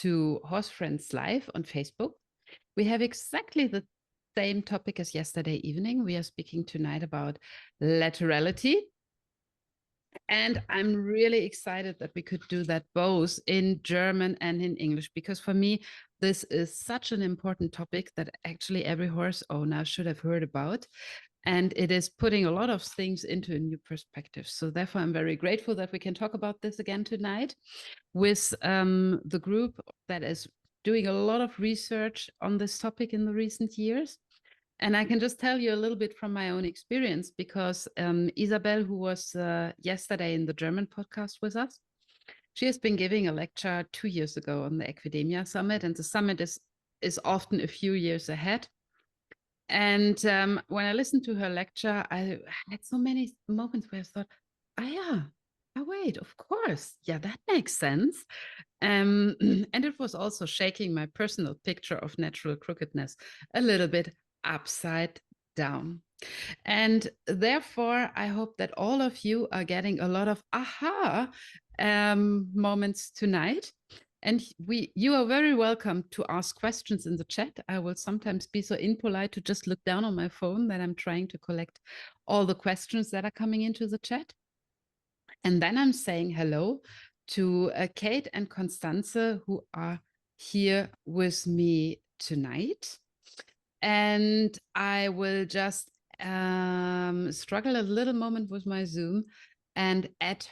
to Horse Friends Live on Facebook. We have exactly the same topic as yesterday evening. We are speaking tonight about laterality. And I'm really excited that we could do that both in German and in English, because for me, this is such an important topic that actually every horse owner should have heard about. And it is putting a lot of things into a new perspective. So therefore, I'm very grateful that we can talk about this again tonight with the group that is doing a lot of research on this topic in the recent years. And I can just tell you a little bit from my own experience, because Isabel, who was yesterday in the German podcast with us, she has been giving a lecture 2 years ago on the Equidemia Summit, and the summit is often a few years ahead. And when I listened to her lecture, I had so many moments where I thought, wait, of course. Yeah, that makes sense. And it was also shaking my personal picture of natural crookedness a little bit upside down. And therefore, I hope that all of you are getting a lot of aha moments tonight. And you are very welcome to ask questions in the chat. I will sometimes be so impolite to just look down on my phone that I'm trying to collect all the questions that are coming into the chat. And then I'm saying hello to Kate and Konstanze, who are here with me tonight. And I will just struggle a little moment with my Zoom and add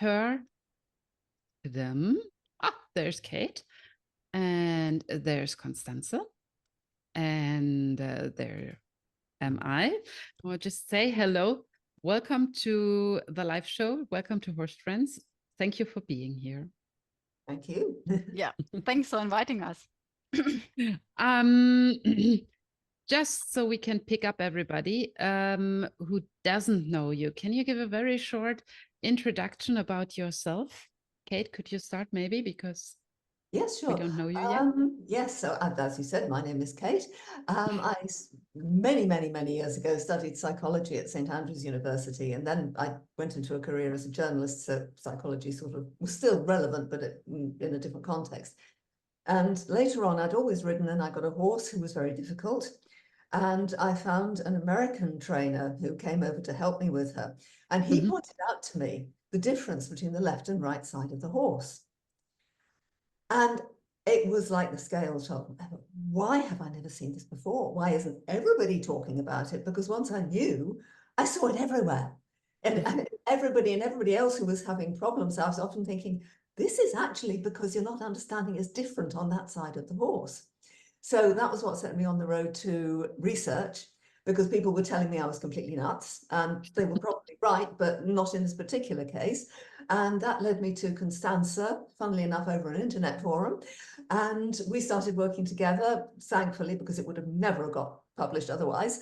them. There's Kate, and there's Konstanze, and there am I. I'll just say hello. Welcome to the live show. Welcome to Horse Friends. Thank you for being here. Thank you. Yeah, thanks for inviting us. Just so we can pick up everybody who doesn't know you, can you give a very short introduction about yourself? Kate, could you start maybe, because yes, sure. we don't know you yet? Yes, so as you said, my name is Kate. I many years ago studied psychology at St Andrews University, and then I went into a career as a journalist, so psychology sort of was still relevant, but in a different context. And later on, I'd always ridden, and I got a horse who was very difficult. And I found an American trainer who came over to help me with her. And he pointed out to me the difference between the left and right side of the horse. And it was like the scales told. Why have I never seen this before? Why isn't everybody talking about it? Because once I knew, I saw it everywhere. And everybody else who was having problems, I was often thinking, this is actually because you're not understanding it's different on that side of the horse. So that was what set me on the road to research, because people were telling me I was completely nuts, and they were probably right, but not in this particular case. And that led me to Konstanze, funnily enough, over an internet forum. And we started working together, thankfully, because it would have never got published otherwise.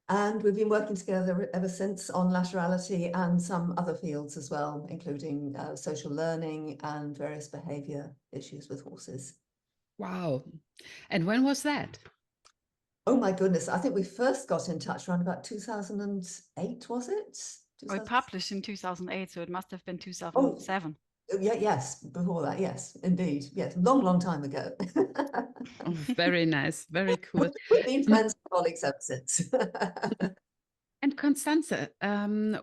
And we've been working together ever since on laterality and some other fields as well, including social learning and various behavior issues with horses. Wow. And when was that? Oh my goodness, I think we first got in touch around about 2008, was it? We published in 2008, so it must have been 2007. Oh, yeah, yes, before that, yes, indeed. Yes, long time ago. Oh, very nice, very cool. We've been friends and colleagues ever since. And Konstanze,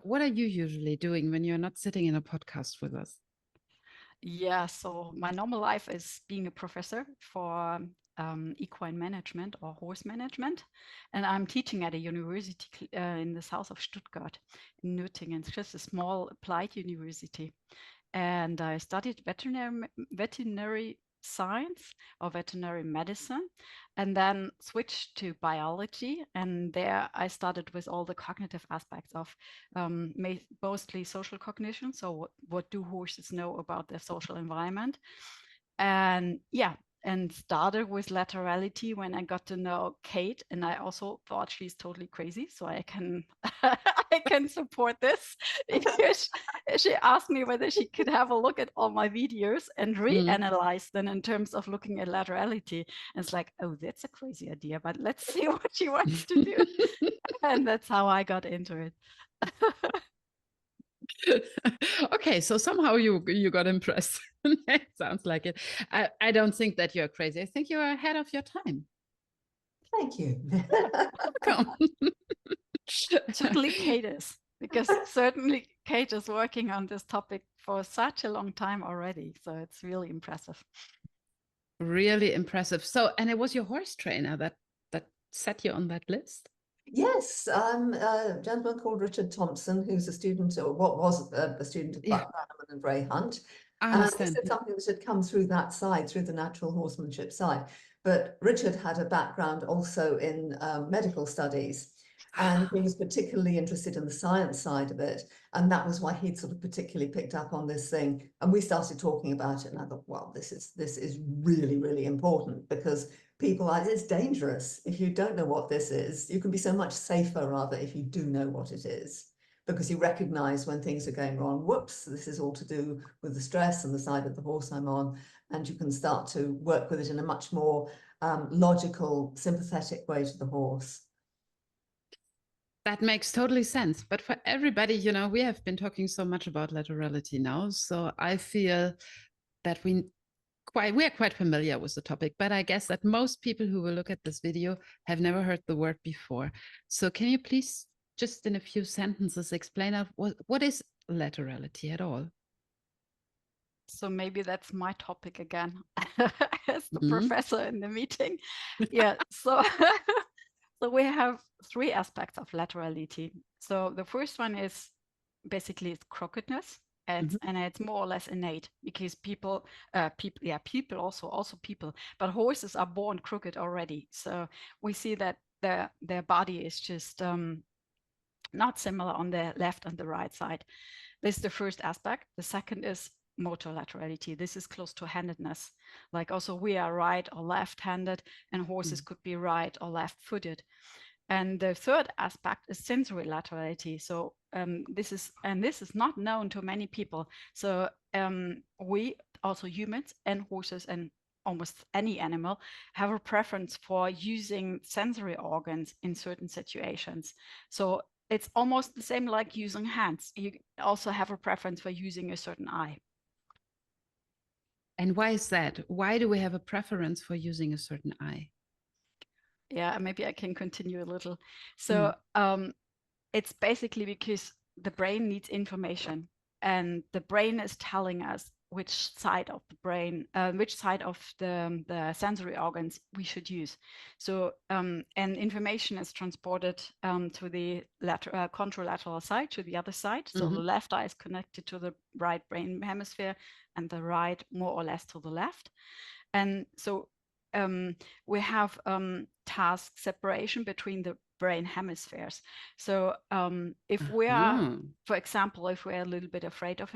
what are you usually doing when you're not sitting in a podcast with us? Yeah, so my normal life is being a professor for equine management or horse management. And I'm teaching at a university in the south of Stuttgart, in Nürtingen. It's just a small applied university. And I studied veterinary science or veterinary medicine, and then switched to biology. And there I started with all the cognitive aspects of mostly social cognition. So what do horses know about their social environment? And yeah, and started with laterality when I got to know Kate, and I also thought she's totally crazy, so I can I can support this, because she asked me whether she could have a look at all my videos and reanalyze them in terms of looking at laterality. And it's like, oh, that's a crazy idea, but let's see what she wants to do. And that's how I got into it. Okay, so somehow you got impressed. It sounds like it. I don't think that you're crazy. I think you're ahead of your time. Thank you. Welcome. Certainly Kate is, because certainly Kate is working on this topic for such a long time already. So it's really impressive. Really impressive. So, and it was your horse trainer that set you on that list? Yes, a gentleman called Richard Thompson, who's a student, or what was a student of Yeah. Buck Bannerman and Ray Hunt. I And understand. this is something that had come through that side, through the natural horsemanship side. But Richard had a background also in medical studies, and he was particularly interested in the science side of it. And that was why he'd sort of particularly picked up on this thing. And we started talking about it, and I thought, well, this is really, really important, because people are, it's dangerous. If you don't know what this is, you can be so much safer rather if you do know what it is, because you recognize when things are going wrong. Whoops, this is all to do with the stress and the side of the horse I'm on. And you can start to work with it in a much more logical, sympathetic way to the horse. That makes totally sense. But for everybody, you know, we have been talking so much about laterality now. So I feel that we are quite familiar with the topic, but I guess that most people who will look at this video have never heard the word before. So can you please just in a few sentences explain out what is laterality at all? So maybe that's my topic again as the professor in the meeting. Yeah, so so we have three aspects of laterality. So the first one is basically it's crookedness. And it's more or less innate, because people, but horses are born crooked already. So we see that their body is just not similar on the left and the right side. This is the first aspect. The second is motor laterality. This is close to handedness. Like also we are right or left-handed, and horses could be right or left-footed. And the third aspect is sensory laterality. So this is not known to many people. So we, also humans and horses and almost any animal, have a preference for using sensory organs in certain situations. So it's almost the same like using hands. You also have a preference for using a certain eye. And why is that? Why do we have a preference for using a certain eye? Yeah, maybe I can continue a little. So it's basically because the brain needs information, and the brain is telling us which side of the brain, which side of the sensory organs we should use. So and information is transported to the contralateral side, to the other side. So the left eye is connected to the right brain hemisphere, and the right more or less to the left. And so we have task separation between the brain hemispheres. So if we are, for example, if we're a little bit afraid of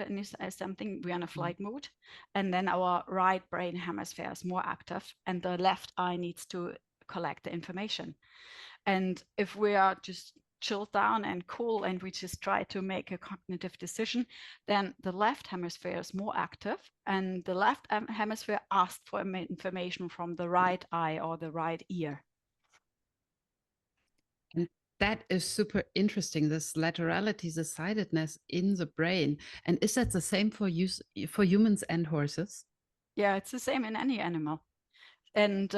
something, we're in a flight mode, and then our right brain hemisphere is more active, and the left eye needs to collect the information. And if we are just chilled down and cool, and we just try to make a cognitive decision, then the left hemisphere is more active, and the left hemisphere asks for information from the right eye or the right ear. And that is super interesting, this laterality, the sidedness in the brain. And is that the same for humans and horses? Yeah, it's the same in any animal. And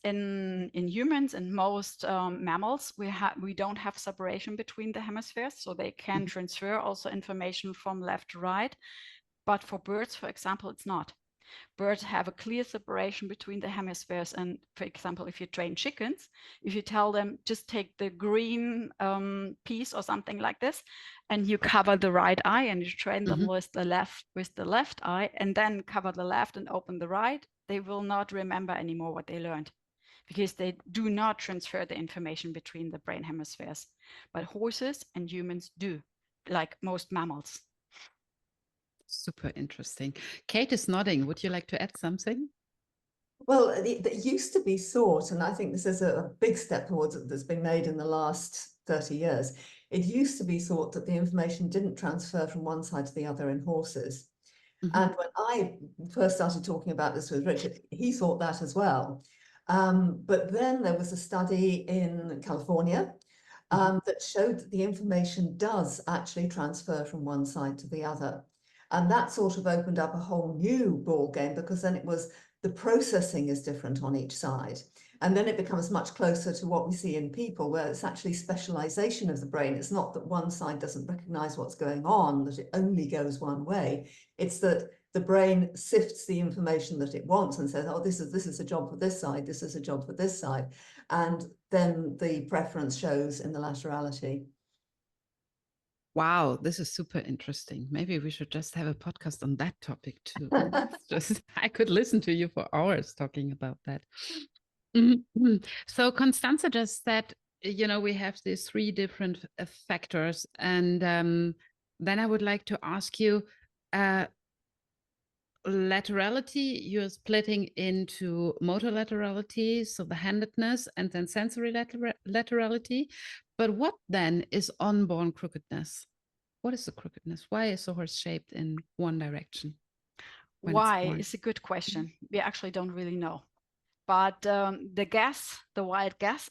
in humans and most mammals, we don't have separation between the hemispheres, so they can transfer also information from left to right. But for birds, for example, it's not. Birds have a clear separation between the hemispheres. And for example, if you train chickens, if you tell them just take the green piece or something like this, and you cover the right eye, and you train them with the left eye, and then cover the left and open the right, they will not remember anymore what they learned, because they do not transfer the information between the brain hemispheres. But horses and humans do, like most mammals. Super interesting. Kate is nodding. Would you like to add something? Well, it used to be thought, and I think this is a big step towards it that's been made in the last 30 years. It used to be thought that the information didn't transfer from one side to the other in horses. And when I first started talking about this with Richard, he thought that as well. But then there was a study in California that showed that the information does actually transfer from one side to the other. And that sort of opened up a whole new ball game, because then it was the processing is different on each side. And then it becomes much closer to what we see in people, where it's actually specialization of the brain. It's not that one side doesn't recognize what's going on, that it only goes one way. It's that the brain sifts the information that it wants and says, oh, this is a job for this side, this is a job for this side. And then the preference shows in the laterality. Wow, this is super interesting. Maybe we should just have a podcast on that topic too. Just I could listen to you for hours talking about that. So Konstanze just said, we have these three different factors, and then I would like to ask you, laterality, you're splitting into motor laterality, so the handedness, and then sensory laterality. But what then is unborn crookedness? What is the crookedness? Why is the horse shaped in one direction? Why is a good question. We actually don't really know. But the wild guess,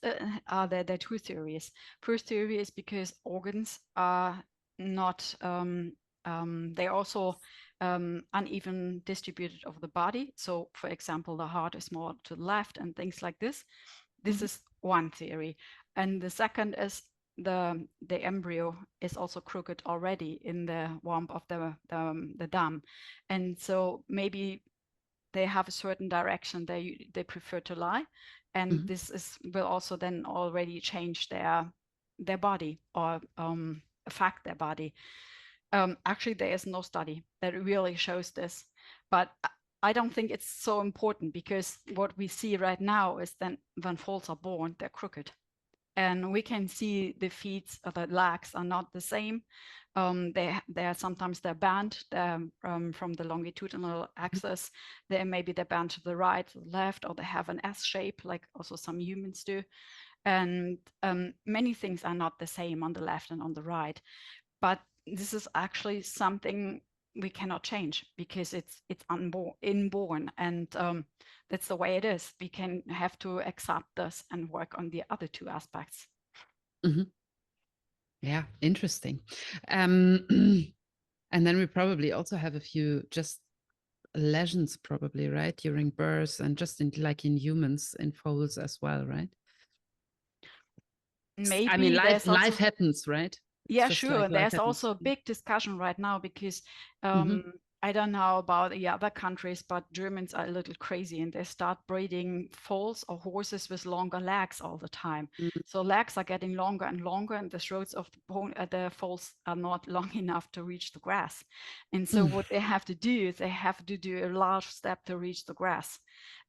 are there are two theories. First theory is because organs are not, they're also uneven distributed over the body. So, for example, the heart is more to the left and things like this. This is one theory. And the second is the embryo is also crooked already in the womb of the dam. And so maybe they have a certain direction they prefer to lie, and this will also then already change their body or affect their body. Actually, there is no study that really shows this, but I don't think it's so important, because what we see right now is that when foals are born, they're crooked. And we can see the feet or the legs are not the same. They're sometimes bent from the longitudinal axis. Maybe they're bent to the right, to the left, or they have an S shape, like also some humans do. And many things are not the same on the left and on the right. But this is actually something we cannot change, because it's inborn, and that's the way it is. We can have to accept this and work on the other two aspects. Yeah, interesting. And then we probably also have a few just lesions, probably, right, during birth, and just like in humans, in foals as well, right? Maybe I mean, life happens, right? Yeah, sure. Like there's also a big discussion right now, because I don't know about the other countries, but Germans are a little crazy, and they start breeding foals or horses with longer legs all the time. So legs are getting longer and longer, and the throats of the foals are not long enough to reach the grass. And so what they have to do is they have to do a large step to reach the grass.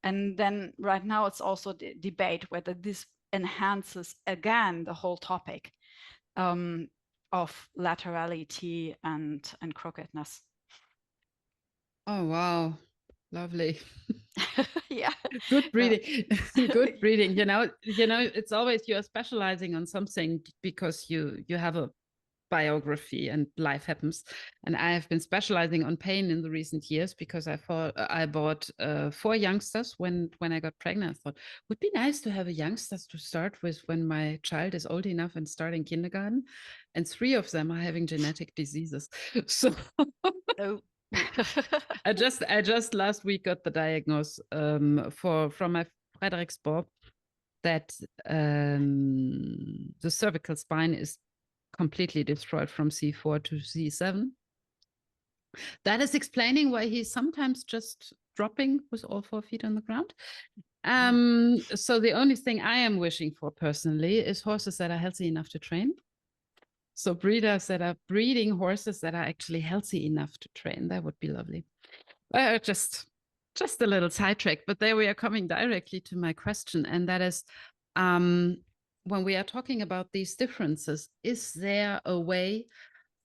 And then right now it's also debate whether this enhances again the whole topic of laterality and crookedness. Oh wow, lovely. Yeah, good breeding. Good breeding. It's always you're specializing on something because you have a biography and life happens. And I have been specializing on pain in the recent years, because I bought 4 youngsters when I got pregnant. I thought it would be nice to have a youngsters to start with when my child is old enough and starting kindergarten, and 3 of them are having genetic diseases. So I just last week got the diagnosis from my Frederiksborg that the cervical spine is completely destroyed from C4 to C7. That is explaining why he's sometimes just dropping with all 4 feet on the ground. So the only thing I am wishing for personally is horses that are healthy enough to train. So breeders that are breeding horses that are actually healthy enough to train. That would be lovely. Just a little sidetrack, but there we are coming directly to my question, and that is, when we are talking about these differences, is there a way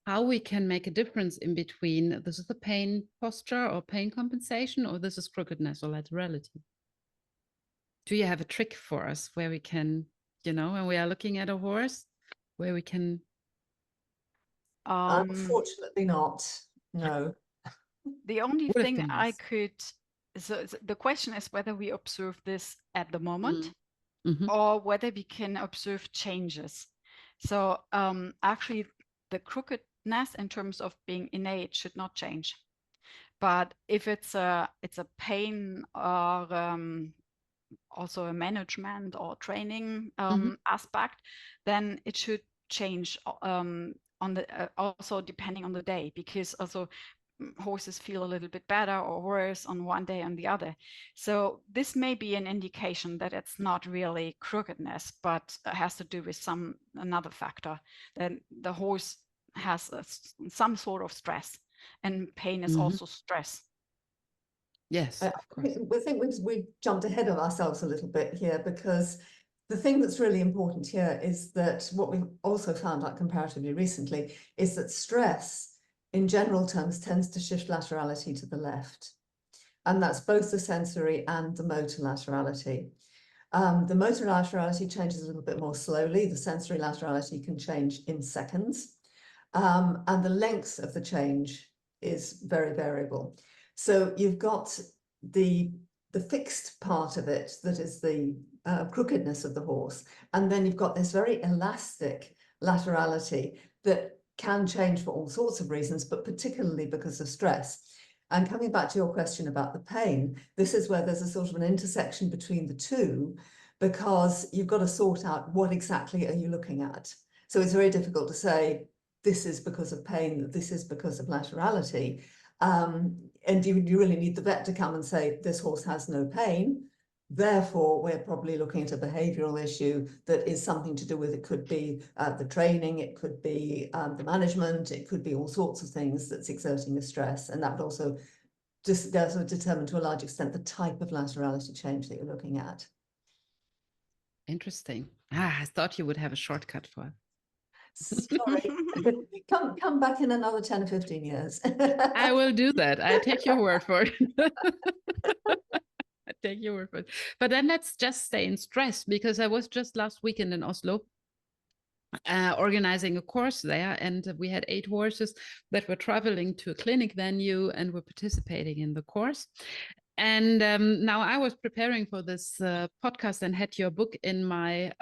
how we can make a difference in between this is the pain posture or pain compensation, or this is crookedness or laterality? Do you have a trick for us where we can, when we are looking at a horse, where we can? Unfortunately not, no. The only thing I could, so the question is whether we observe this at the moment or whether we can observe changes. So actually the crooked in terms of being innate should not change. But if it's a pain or also a management or training aspect, then it should change on the also depending on the day, because also horses feel a little bit better or worse on one day and the other. So this may be an indication that it's not really crookedness, but has to do with another factor, that the horse has some sort of stress, and pain is also stress. Yes, of course. I think we've jumped ahead of ourselves a little bit here, because the thing that's really important here is that what we've also found out comparatively recently is that stress in general terms tends to shift laterality to the left. And that's both the sensory and the motor laterality. The motor laterality changes a little bit more slowly. The sensory laterality can change in seconds. And the length of the change is very variable. So you've got the fixed part of it, that is the crookedness of the horse. And then you've got this very elastic laterality that can change for all sorts of reasons, but particularly because of stress. And coming back to your question about the pain, this is where there's a sort of an intersection between the two, because you've got to sort out what exactly are you looking at. So it's very difficult to say, this is because of pain, this is because of laterality. And you really need the vet to come and say, this horse has no pain. Therefore, we're probably looking at a behavioural issue that is something to do with, it could be the training, it could be the management, it could be all sorts of things that's exerting the stress. And that would also just determine to a large extent the type of laterality change that you're looking at. Interesting. I thought you would have a shortcut for it. Sorry, come back in another 10 or 15 years. I will do that. I take your word for it. I take your word for it. But then let's just stay in stress, because I was just last weekend in Oslo organizing a course there, and we had 8 horses that were traveling to a clinic venue and were participating in the course. And now I was preparing for this podcast and had your book in my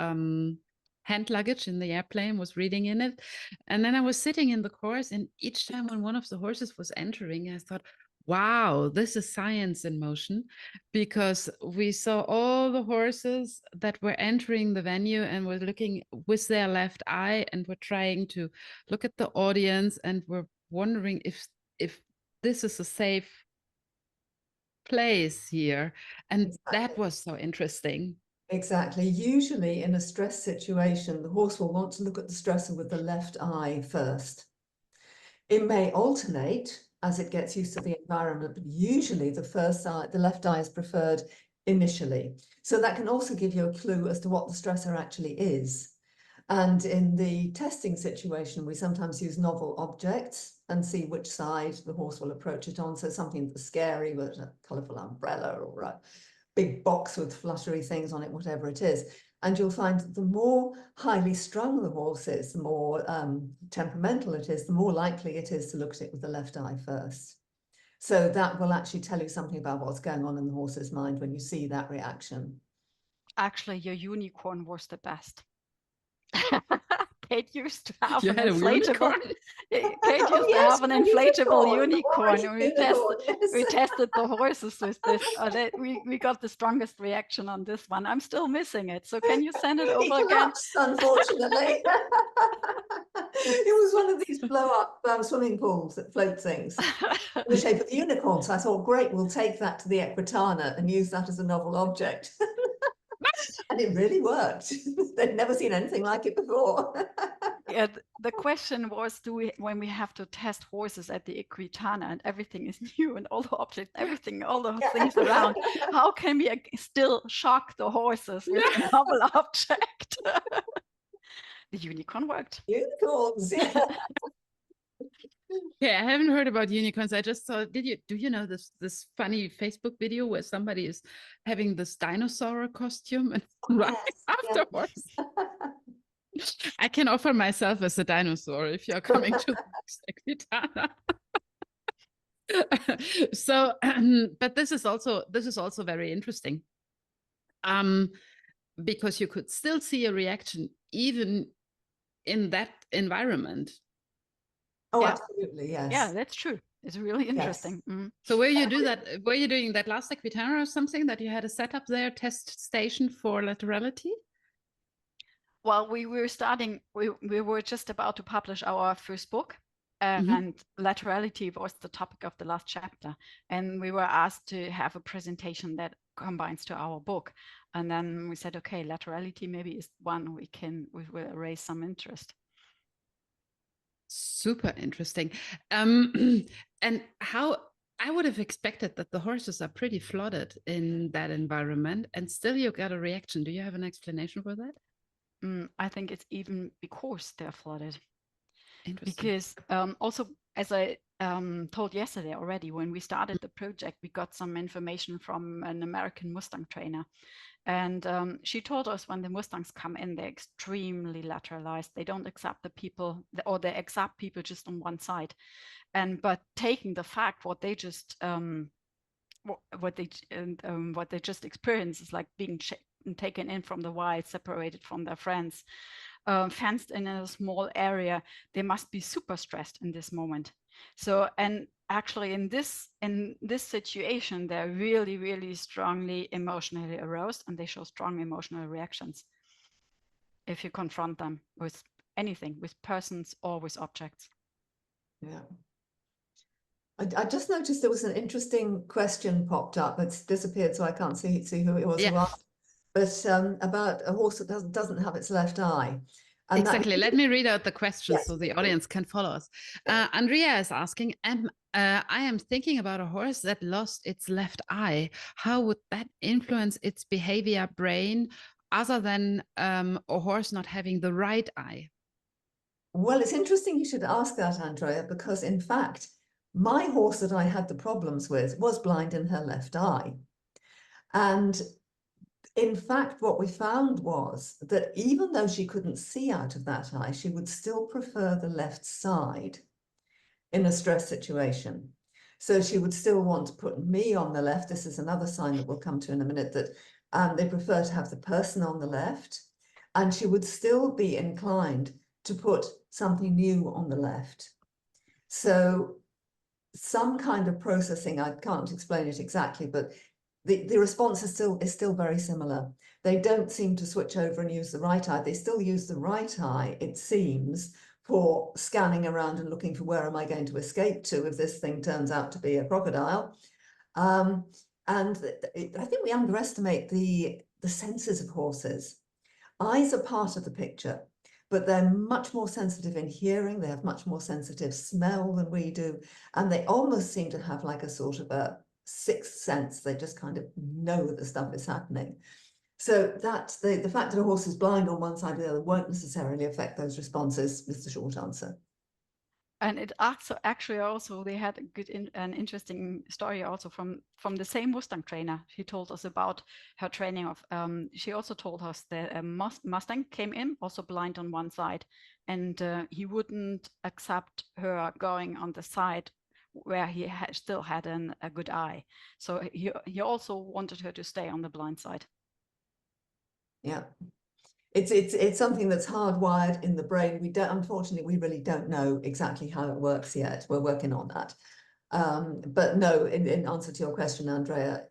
hand luggage in the airplane, was reading in it. And then I was sitting in the course, and each time when one of the horses was entering, I thought, wow, this is science in motion, because we saw all the horses that were entering the venue and were looking with their left eye and were trying to look at the audience and were wondering if this is a safe place here. And Exactly. that was so interesting. Exactly. Usually in a stress situation, the horse will want to look at the stressor with the left eye first. It may alternate as it gets used to the environment, but usually the left eye is preferred initially. So that can also give you a clue as to what the stressor actually is. And in the testing situation, we sometimes use novel objects and see which side the horse will approach it on. So something that's scary, with a colourful umbrella or a big box with fluttery things on it, whatever it is. And you'll find that the more highly strung the horse is, the more temperamental it is, the more likely it is to look at it with the left eye first. So that will actually tell you something about what's going on in the horse's mind when you see that reaction. Actually, your unicorn was the best. Kate used to have You an had a inflatable. unicorn? Kate used to have an inflatable unicorn. We tested the horses with this. We got the strongest reaction on this one. I'm still missing it. So can you send it over again? Unfortunately. It was one of these blow-up swimming pools that float things in the shape of a unicorn. So I thought, great, we'll take that to the Equidemia and use that as a novel object. And it really worked. They'd never seen anything like it before. Yeah, the question was, when we have to test horses at the Equidemia and everything is new and all the objects, everything, all the things around, how can we still shock the horses with a novel object? The unicorn worked. Unicorns, yeah. Okay, I haven't heard about unicorns. I just saw, do you know this funny Facebook video where somebody is having this dinosaur costume and right afterwards? Yes. I can offer myself as a dinosaur if you're coming to the next Equidemia. So, but this is also very interesting. Because you could still see a reaction even in that environment. Oh, Yeah. absolutely, yes. Yeah, that's true. It's really interesting. So were you doing that last Equidemia or something, that you had a setup there, test station for laterality? Well, we were just about to publish our first book, and laterality was the topic of the last chapter. And we were asked to have a presentation that combines to our book. And then we said, okay, laterality maybe is one we will raise some interest. Super interesting. And how I would have expected that the horses are pretty flooded in that environment, and still you got a reaction. Do you have an explanation for that? I think it's even because they're flooded. Interesting. Because also, as I told yesterday already, when we started the project, we got some information from an American Mustang trainer. And she told us when the Mustangs come in, they're extremely lateralized. They don't accept the people, or they accept people just on one side. But taking the fact what they just what they just experience is like being taken in from the wild, separated from their friends, fenced in a small area, they must be super stressed in this moment. So, and actually in this situation, they're really, really strongly emotionally aroused, and they show strong emotional reactions if you confront them with anything, with persons or with objects. Yeah. I just noticed there was an interesting question popped up. It's disappeared, so I can't see who it was who asked. But about a horse that doesn't have its left eye. And exactly. Let me read out the question yes, so the audience can follow us. Andrea is asking, I am thinking about a horse that lost its left eye. How would that influence its behavior, brain, other than a horse not having the right eye? Well, it's interesting you should ask that, Andrea, because in fact, my horse that I had the problems with was blind in her left eye. And in fact, what we found was that even though she couldn't see out of that eye, she would still prefer the left side in a stress situation. So she would still want to put me on the left. This is another sign that we'll come to in a minute, that they prefer to have the person on the left. And she would still be inclined to put something new on the left. So some kind of processing, I can't explain it exactly, but the response is still very similar. They don't seem to switch over and use the right eye. They still use the right eye, it seems, for scanning around and looking for where am I going to escape to if this thing turns out to be a crocodile. And I think we underestimate the senses of horses. Eyes are part of the picture, but they're much more sensitive in hearing. They have much more sensitive smell than we do. And they almost seem to have like a sort of a sixth sense. They just kind of know that the stuff is happening. So that the fact that a horse is blind on one side or the other won't necessarily affect those responses, is the short answer. And it actually also, they had an interesting story also from the same Mustang trainer. She told us about her training of, she also told us that a Mustang came in also blind on one side, and he wouldn't accept her going on the side where he still had a good eye. So he also wanted her to stay on the blind side. Yeah. It's something that's hardwired in the brain. Unfortunately, we really don't know exactly how it works yet. We're working on that. But no, in answer to your question, Andrea,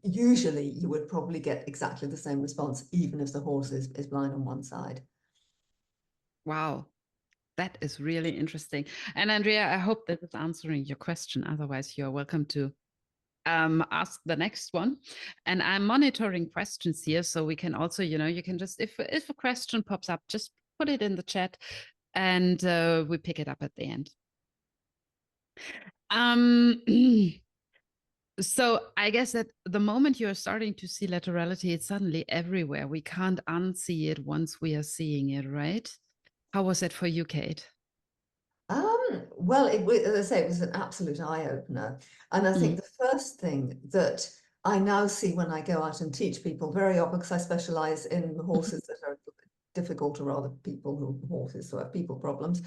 usually you would probably get exactly the same response, even if the horse is blind on one side. Wow, that is really interesting. And Andrea, I hope that is answering your question. Otherwise, you're welcome to ask the next one. And I'm monitoring questions here, so we can also, you can just, if a question pops up, just put it in the chat, and we pick it up at the end. So I guess that the moment you're starting to see laterality, it's suddenly everywhere. We can't unsee it once we are seeing it, right? How was it for you, Kate? Well, as I say, it was an absolute eye-opener. And I think the first thing that I now see when I go out and teach people, very often, because I specialize in horses that are difficult, or rather horses who have people problems,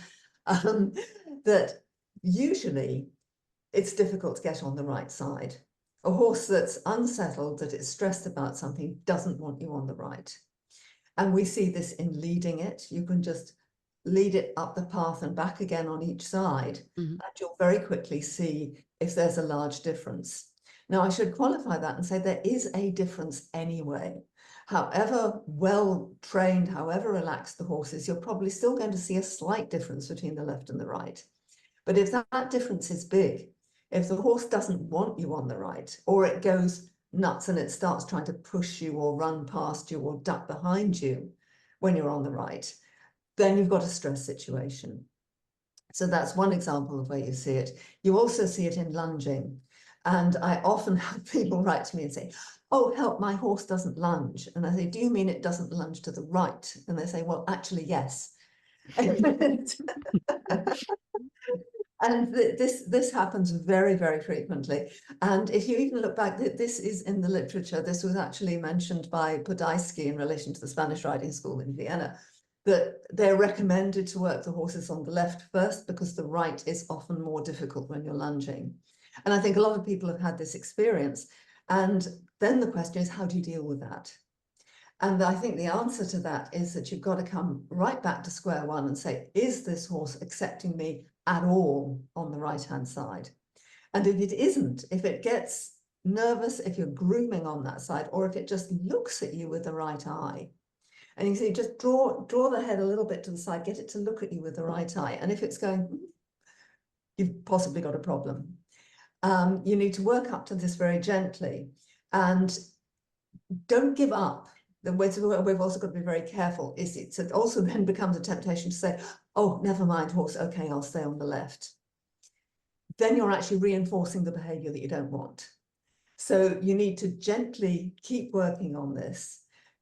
that usually it's difficult to get on the right side. A horse that's unsettled, that is stressed about something, doesn't want you on the right. And we see this in leading it. You can just lead it up the path and back again on each side, and you'll very quickly see if there's a large difference. Now, I should qualify that and say there is a difference anyway. However well trained, however relaxed the horse is, you're probably still going to see a slight difference between the left and the right. But if that difference is big, if the horse doesn't want you on the right, or it goes nuts and it starts trying to push you or run past you or duck behind you when you're on the right, then you've got a stress situation. So that's one example of where you see it. You also see it in lunging. And I often have people write to me and say, oh, help, my horse doesn't lunge. And I say, do you mean it doesn't lunge to the right? And they say, well, actually, yes. And this happens very, very frequently. And if you even look back, this is in the literature. This was actually mentioned by Podolsky in relation to the Spanish riding school in Vienna, that they're recommended to work the horses on the left first because the right is often more difficult when you're lunging. And I think a lot of people have had this experience. And then the question is, how do you deal with that? And I think the answer to that is that you've got to come right back to square one and say, is this horse accepting me at all on the right-hand side? And if it isn't, if it gets nervous, if you're grooming on that side, or if it just looks at you with the right eye, and you see, just draw the head a little bit to the side, get it to look at you with the right eye. And if it's going, you've possibly got a problem. You need to work up to this very gently and don't give up. We've also got to be very careful. It also then becomes a temptation to say, oh, never mind, horse, okay, I'll stay on the left. Then you're actually reinforcing the behavior that you don't want. So you need to gently keep working on this.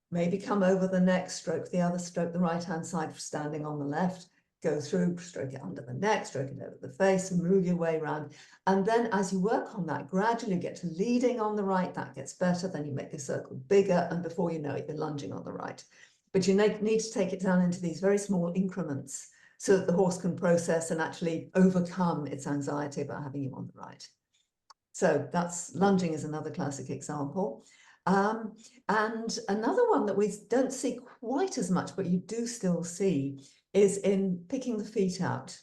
Maybe come over the neck, stroke the other, stroke the right-hand side for standing on the left, go through, stroke it under the neck, stroke it over the face, and move your way around. And then as you work on that, gradually get to leading on the right, that gets better, then you make the circle bigger, and before you know it, you're lunging on the right. But you need to take it down into these very small increments so that the horse can process and actually overcome its anxiety about having you on the right. So that's lunging is another classic example. And another one that we don't see quite as much, but you do still see, is in picking the feet out.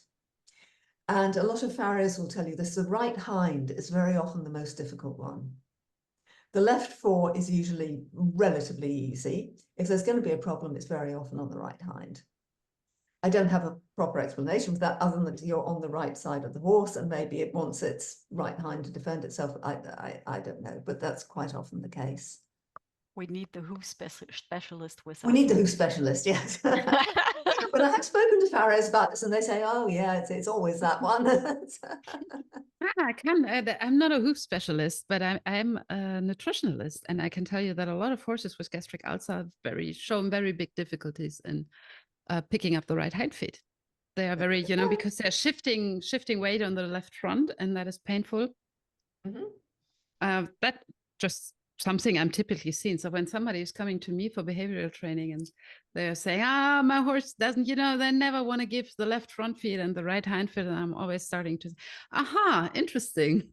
And a lot of farriers will tell you this, the right hind is very often the most difficult one. The left fore is usually relatively easy. If there's going to be a problem, it's very often on the right hind. I don't have a proper explanation for that other than that you're on the right side of the horse and maybe it wants its right hind to defend itself. I don't know, but that's quite often the case. We need the hoof specialist with us. We need the hoof specialist, yes. But I have spoken to farriers about this and they say, oh yeah, it's always that one. I'm not a hoof specialist, but I'm a nutritionalist, and I can tell you that a lot of horses with gastric ulcer have shown very big difficulties in picking up the right hind feet. They are very, because they're shifting weight on the left front, and that is painful. That just something I'm typically seeing. So when somebody is coming to me for behavioral training and they're saying, my horse doesn't, they never want to give the left front feet and the right hind feet, and I'm always starting to, interesting.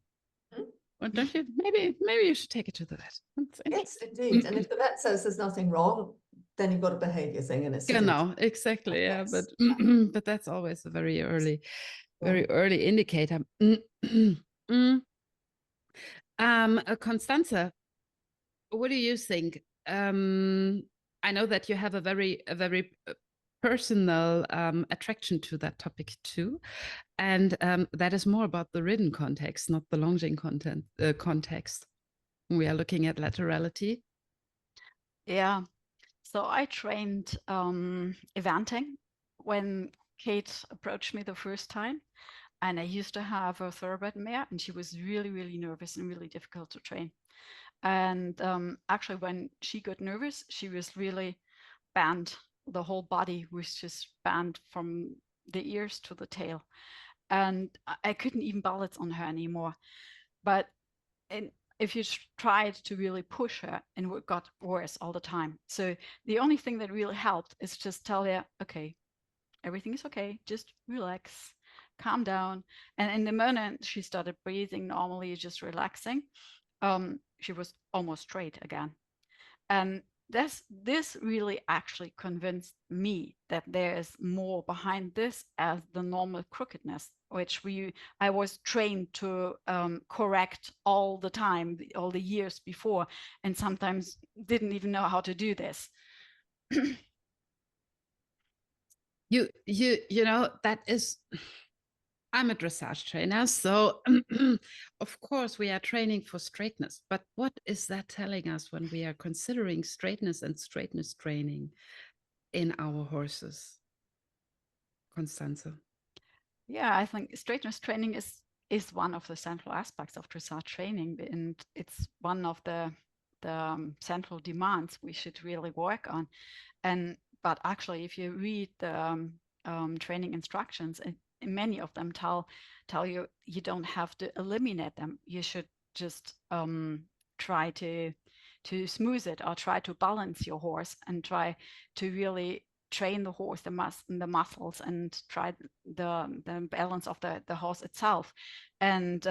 Well, don't you? Maybe you should take it to the vet. Yes, indeed. And if the vet says there's nothing wrong, then you've got a behavior thing, and it's genau, exactly. Yeah, but that's always a very early indicator. Konstanze, what do you think? I know that you have a very personal attraction to that topic too, and that is more about the ridden context, not the lunging context. We are looking at laterality. Yeah. So I trained eventing when Kate approached me the first time, and I used to have a thoroughbred mare, and she was really, really nervous and really difficult to train. And actually, when she got nervous, she was really bent. The whole body was just bent from the ears to the tail, and I couldn't even balance on her anymore. But if you tried to really push her, and it got worse all the time. So the only thing that really helped is just tell her, okay, everything is okay, just relax, calm down. And in the moment she started breathing normally, just relaxing, she was almost straight again. And this really actually convinced me that there is more behind this as the normal crookedness, which I was trained to correct all the time, all the years before, and sometimes didn't even know how to do this. You know, that is, I'm a dressage trainer, so of course we are training for straightness, but what is that telling us when we are considering straightness and straightness training in our horses, Konstanze? Yeah, I think straightness training is one of the central aspects of dressage training, and it's one of the central demands we should really work on. But actually, if you read the training instructions, many of them tell you you don't have to eliminate them. You should just try to smooth it, or try to balance your horse, and try to really train the horse, the muscles, and try the balance of the horse itself. And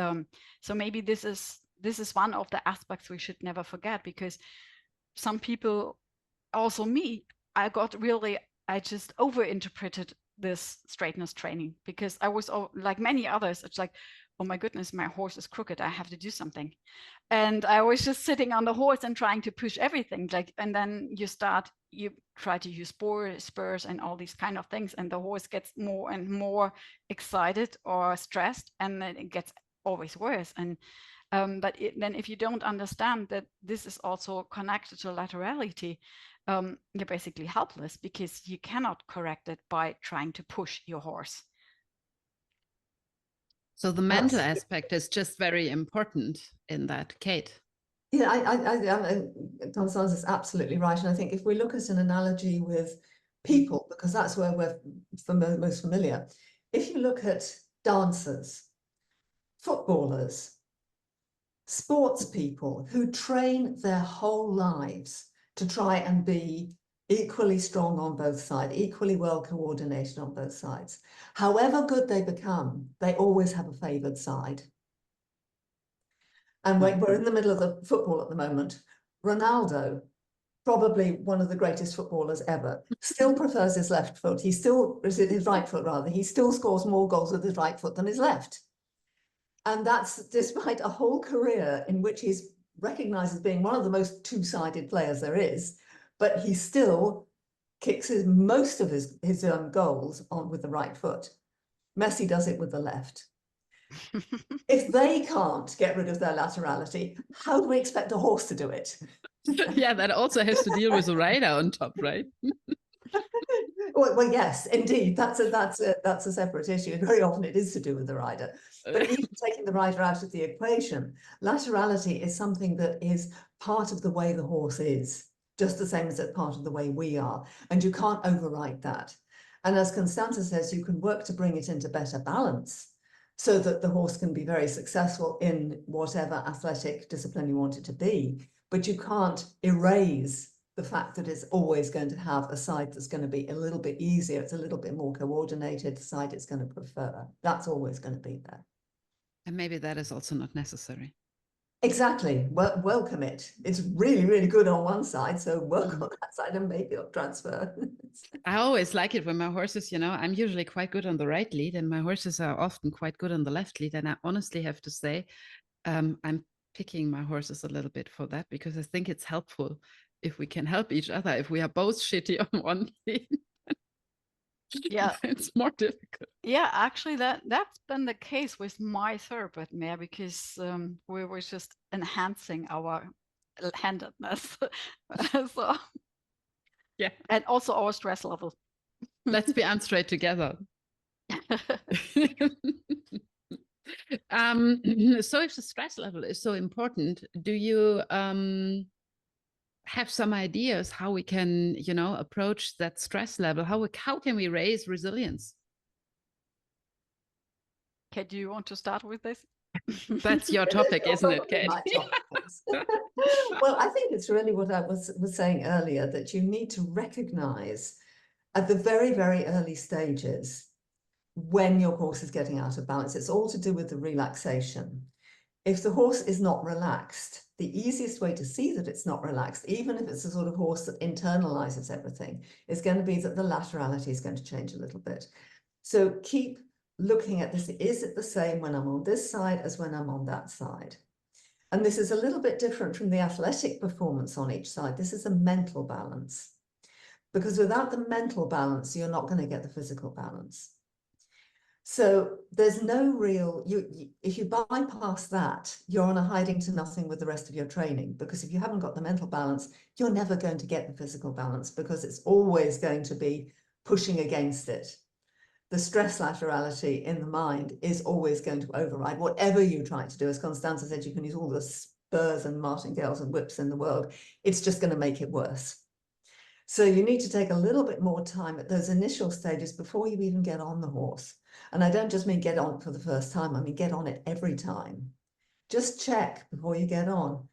so maybe this is one of the aspects we should never forget, because some people, also me, I just overinterpreted this straightness training, because I was, like many others, it's like, oh my goodness, my horse is crooked, I have to do something. And I was just sitting on the horse and trying to push everything, and then you try to use spurs and all these kind of things, and the horse gets more and more excited or stressed, and then it gets always worse. And but then if you don't understand that this is also connected to laterality, you're basically helpless, because you cannot correct it by trying to push your horse. So the mental aspect is just very important in that, Kate. Yeah, Konstanze is absolutely right. And I think if we look at an analogy with people, because that's where we're most familiar, if you look at dancers, footballers, sports people who train their whole lives to try and be equally strong on both sides, equally well coordinated on both sides. However good they become, they always have a favoured side. And we're in the middle of the football at the moment. Ronaldo, probably one of the greatest footballers ever, still prefers his left foot. His right foot rather. He still scores more goals with his right foot than his left. And that's despite a whole career in which he's recognized as being one of the most two-sided players there is, but he still kicks most of his goals on with the right foot. Messi does it with the left. If they can't get rid of their laterality, how do we expect a horse to do it? Yeah, that also has to deal with the rider on top, right? Well, yes, indeed, that's a separate issue. Very often it is to do with the rider. But even taking the rider out of the equation, laterality is something that is part of the way the horse is, just the same as it's part of the way we are, and you can't override that. And as Konstanze says, you can work to bring it into better balance, so that the horse can be very successful in whatever athletic discipline you want it to be. But you can't erase the fact that it's always going to have a side that's going to be a little bit easier, it's a little bit more coordinated, the side it's going to prefer. That's always going to be there. And maybe that is also not necessary. Exactly. Welcome it. It's really, really good on one side, so work on that side and maybe it'll transfer. I always like it when my horses, you know, I'm usually quite good on the right lead, and my horses are often quite good on the left lead. And I honestly have to say, I'm picking my horses a little bit for that, because I think it's helpful if we can help each other. If we are both shitty on one lead, yeah, it's more difficult. Yeah, actually, that's been the case with my thoroughbred mare, because we were just enhancing our handedness. So yeah, and also our stress level. Let's be unstraight together. So if the stress level is so important, do you have some ideas how we can, you know, approach that stress level? How can we raise resilience? Okay, do you want to start with this? That's your topic, isn't it, Kate? Well, I think it's really what I was saying earlier, that you need to recognize at the very, very early stages when your horse is getting out of balance. It's all to do with the relaxation. if the horse is not relaxed, the easiest way to see that it's not relaxed, even if it's a sort of horse that internalizes everything, is going to be that the laterality is going to change a little bit. So keep looking at this. Is it the same when I'm on this side as when I'm on that side? And this is a little bit different from the athletic performance on each side. This is a mental balance. Because without the mental balance, you're not going to get the physical balance. So there's no real, if you bypass that, you're on a hiding to nothing with the rest of your training, because if you haven't got the mental balance, you're never going to get the physical balance, because it's always going to be pushing against it. The stress laterality in the mind is always going to override whatever you try to do. As Konstanze said, you can use all the spurs and martingales and whips in the world. It's just going to make it worse. So you need to take a little bit more time at those initial stages before you even get on the horse. And I don't just mean get on for the first time, I mean get on it every time. Just check before you get on.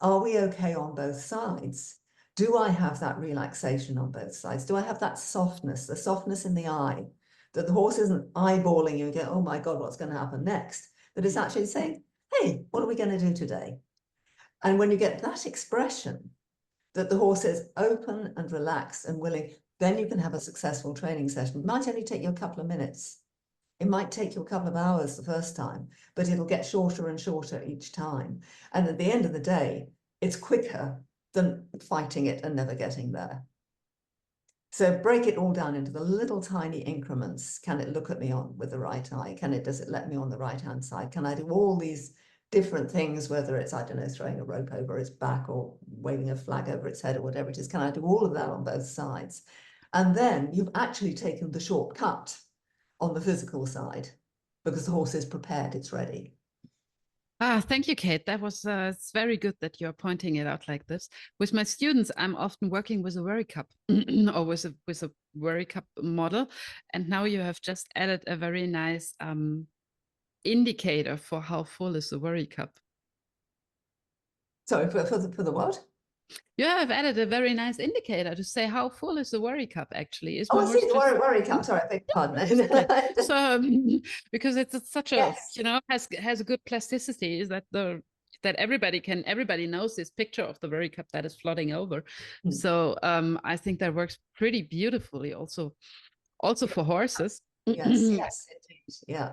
Are we okay on both sides? Do I have that relaxation on both sides? Do I have that softness, the softness in the eye, that the horse isn't eyeballing you and go, oh my God, what's going to happen next? That it's actually saying, hey, what are we going to do today? And when you get that expression, that the horse is open and relaxed and willing, then you can have a successful training session. It might only take you a couple of minutes. It might take you a couple of hours the first time, but it'll get shorter and shorter each time. And at the end of the day, it's quicker than fighting it and never getting there. So break it all down into the little tiny increments. Can it look at me on with the right eye? Does it let me on the right-hand side? Can I do all these different things, whether it's, I don't know, throwing a rope over its back or waving a flag over its head or whatever it is? Can I do all of that on both sides? And then you've actually taken the shortcut on the physical side, because the horse is prepared, it's ready. Thank you, Kate. That was it's very good that you're pointing it out like this. With my students, I'm often working with a worry cup or with a worry cup model. And now you have just added a very nice indicator for how full is the worry cup. Sorry, for the what? You have added a very nice indicator to say how full is the worry cup actually. Is Oh, my I horse see the just... worry cup. Sorry, I beg pardon. So because it's such a, Yes. you know, has a good plasticity, is that everybody knows this picture of the worry cup that is floating over. So I think that works pretty beautifully also for horses. Yes, yes, indeed. Yeah.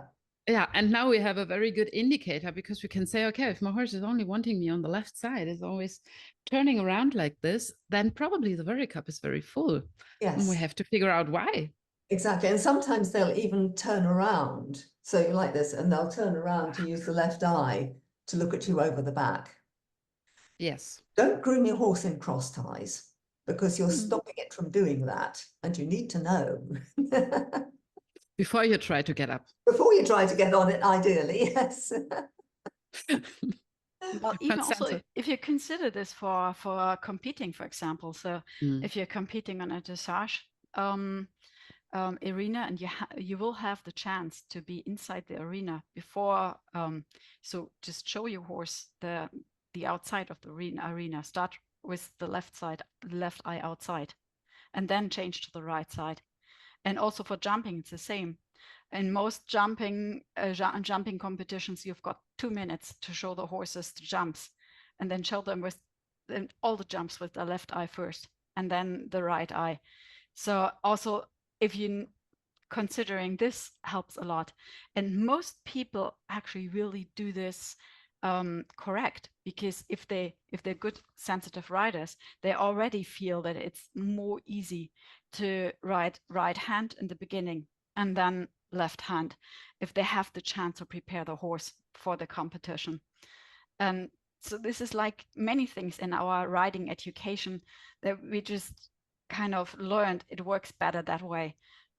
Yeah, and now we have a very good indicator, because we can say, okay, if my horse is only wanting me on the left side, is always turning around like this, then probably the worry cup is very full. Yes. And we have to figure out why. Exactly. And sometimes they'll even turn around. So you like this, and they'll turn around to use the left eye to look at you over the back. Yes. Don't groom your horse in cross ties, because you're stopping it from doing that. And you need to know. Before you try to get up. Before you try to get on it, ideally, yes. Well, even also, if you consider this for competing, for example, so if you're competing on a dressage arena, and you will have the chance to be inside the arena before, so just show your horse the outside of the arena. Start with the left eye outside, and then change to the right side. And also for jumping, it's the same. In most jumping competitions, you've got 2 minutes to show the horses the jumps, and then show them with all the jumps with the left eye first, and then the right eye. So also, if you considering this helps a lot. And most people actually really do this correct, because if they're good sensitive riders, they already feel that it's more easy to ride right hand in the beginning and then left hand, if they have the chance to prepare the horse for the competition. And so this is like many things in our riding education that we just kind of learned it works better that way,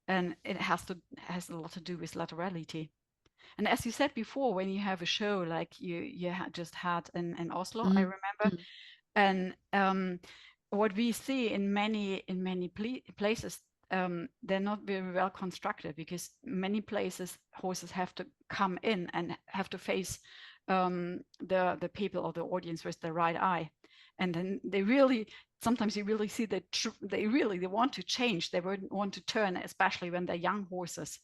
and it has a lot to do with laterality. And as you said before, when you have a show like you just had in Oslo, I remember, and what we see in many places, they're not very well constructed, because many places horses have to come in and have to face the people or the audience with the right eye, and then sometimes you really see that they want to change, they want to turn, especially when they're young horses.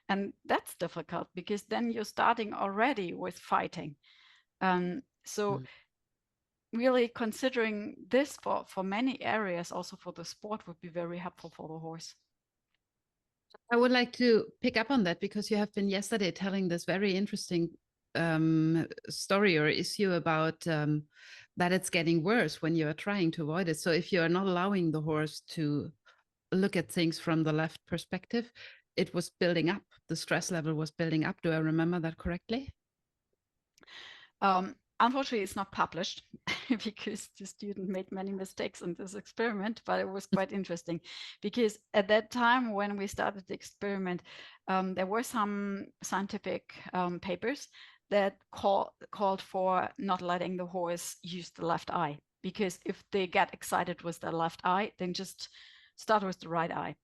And that's difficult, because then you're starting already with fighting. So really considering this for many areas, also for the sport, would be very helpful for the horse. I would like to pick up on that because you have been yesterday telling this very interesting story or issue about that it's getting worse when you are trying to avoid it. So if you are not allowing the horse to look at things from the left perspective, it was building up. The stress level was building up. Do I remember that correctly? Unfortunately, it's not published because the student made many mistakes in this experiment, but it was quite interesting because at that time when we started the experiment, there were some scientific papers that called for not letting the horse use the left eye, because if they get excited with the left eye, then just start with the right eye.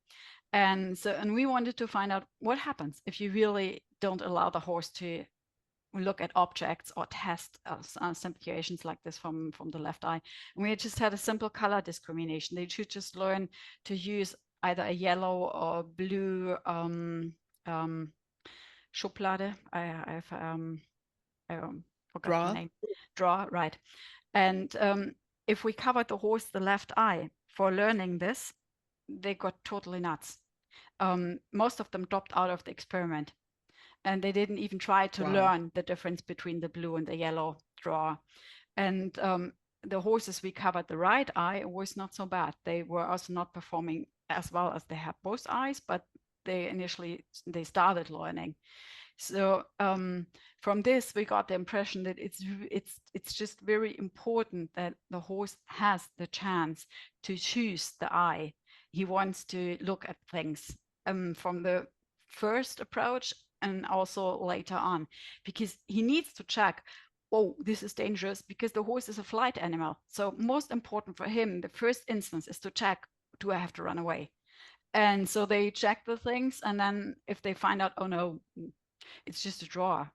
And we wanted to find out what happens if you really don't allow the horse to look at objects or test situations like this from the left eye. And we just had a simple color discrimination. They should just learn to use either a yellow or blue Schublade. I forgot the name. Draw, right. And if we covered the horse the left eye for learning this, they got totally nuts. Most of them dropped out of the experiment. And they didn't even try to learn the difference between the blue and the yellow draw. And the horses we covered the right eye was not so bad. They were also not performing as well as they had both eyes, but they started learning. So from this, we got the impression that it's just very important that the horse has the chance to choose the eye. He wants to look at things from the first approach and also later on, because he needs to check, oh, this is dangerous, because the horse is a flight animal. So most important for him, the first instance is to check, do I have to run away? And so they check the things, and then if they find out, oh no, it's just a draw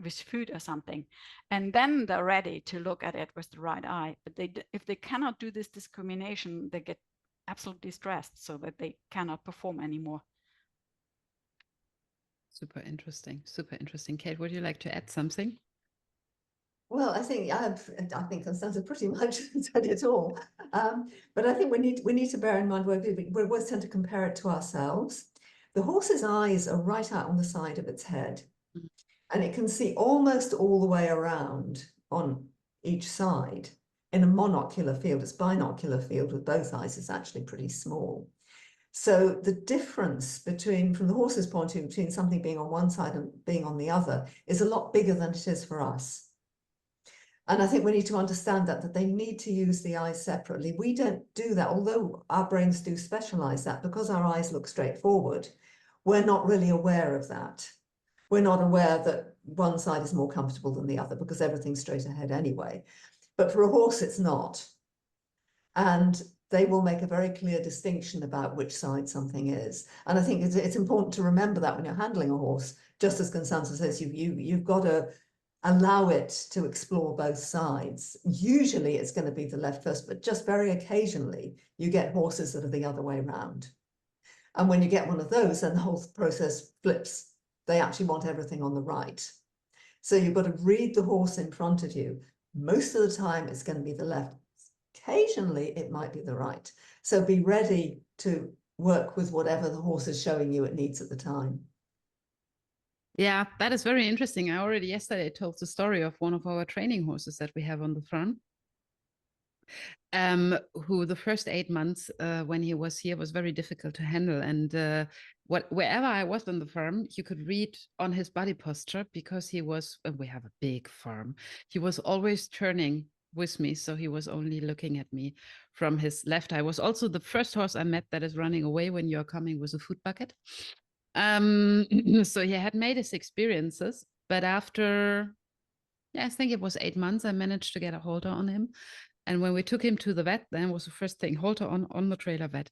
with food or something, and then they're ready to look at it with the right eye. But if they cannot do this discrimination, they get absolutely stressed so that they cannot perform anymore. Super interesting. Super interesting. Kate, would you like to add something? Well, I think Konstanze pretty much said it all. But I think we need to bear in mind we always tend to compare it to ourselves. The horse's eyes are right out on the side of its head, and it can see almost all the way around on each side. In a monocular field, its binocular field with both eyes is actually pretty small. So the difference from the horse's point of view, between something being on one side and being on the other is a lot bigger than it is for us. And I think we need to understand that they need to use the eyes separately. We don't do that, although our brains do specialize that, because our eyes look straight forward. We're not really aware of that. We're not aware that one side is more comfortable than the other because everything's straight ahead anyway. But for a horse, it's not. And they will make a very clear distinction about which side something is. And I think it's important to remember that when you're handling a horse, just as Konstanze says, you've got to allow it to explore both sides. Usually it's going to be the left first, but just very occasionally you get horses that are the other way around. And when you get one of those, then the whole process flips. They actually want everything on the right. So you've got to read the horse in front of you. Most of the time it's going to be the left. Occasionally it might be the right. So be ready to work with whatever the horse is showing you it needs at the time. Yeah, that is very interesting. I already yesterday told the story of one of our training horses that we have on the farm, who the first 8 months when he was here was very difficult to handle. And wherever I was on the farm, you could read on his body posture, because he was, we have a big farm, he was always turning with me. So he was only looking at me from his left eye. Was also the first horse I met that is running away when you're coming with a food bucket. So he had made his experiences, but after, I think it was 8 months, I managed to get a halter on him. And when we took him to the vet, then was the first thing, halter on the trailer vet.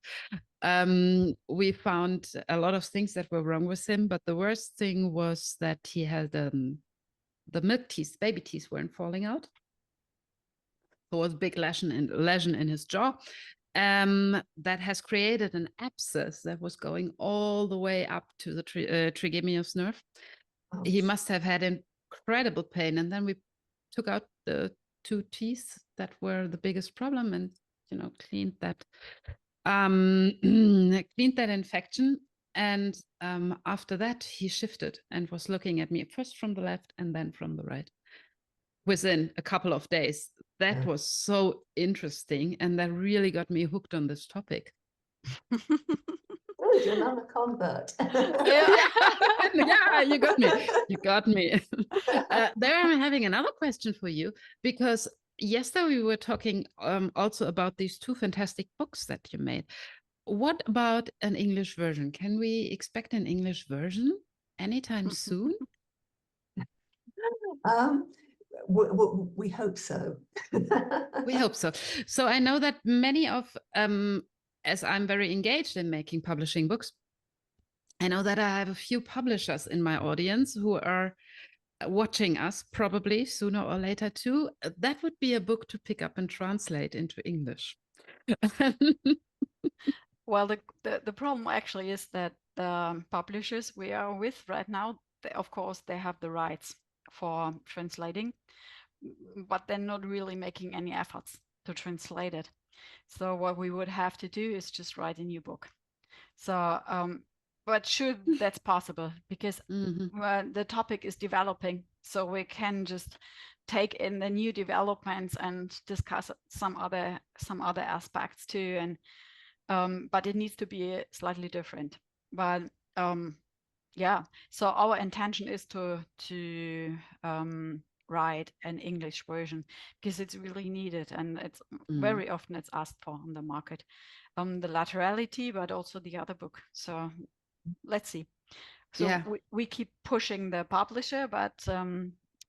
We found a lot of things that were wrong with him, but the worst thing was that he had the milk teeth, baby teeth weren't falling out. There was a big lesion in his jaw. That has created an abscess that was going all the way up to the trigeminus nerve. He must have had incredible pain. And then we took out the 2 teeth that were the biggest problem, and cleaned that cleaned that infection. And after that, he shifted and was looking at me first from the left and then from the right within a couple of days. That was so interesting, and that really got me hooked on this topic. Good, you're not a convert. Yeah, you got me. You got me. There I'm having another question for you, because yesterday we were talking also about these 2 fantastic books that you made. What about an English version? Can we expect an English version anytime soon? We hope so. We hope so. So I know that many of, as I'm very engaged in making publishing books, I know that I have a few publishers in my audience who are watching us probably sooner or later too. That would be a book to pick up and translate into English. Well, the problem actually is that the publishers we are with right now, of course, they have the rights for translating, but they're not really making any efforts to translate it. So what we would have to do is just write a new book. So, but sure, that's possible, because the topic is developing. So we can just take in the new developments and discuss some other aspects too. And but it needs to be slightly different. But yeah, so our intention is to write an English version, because it's really needed, and it's very often it's asked for on the market. The Laterality, but also the other book. So let's see. So we keep pushing the publisher, but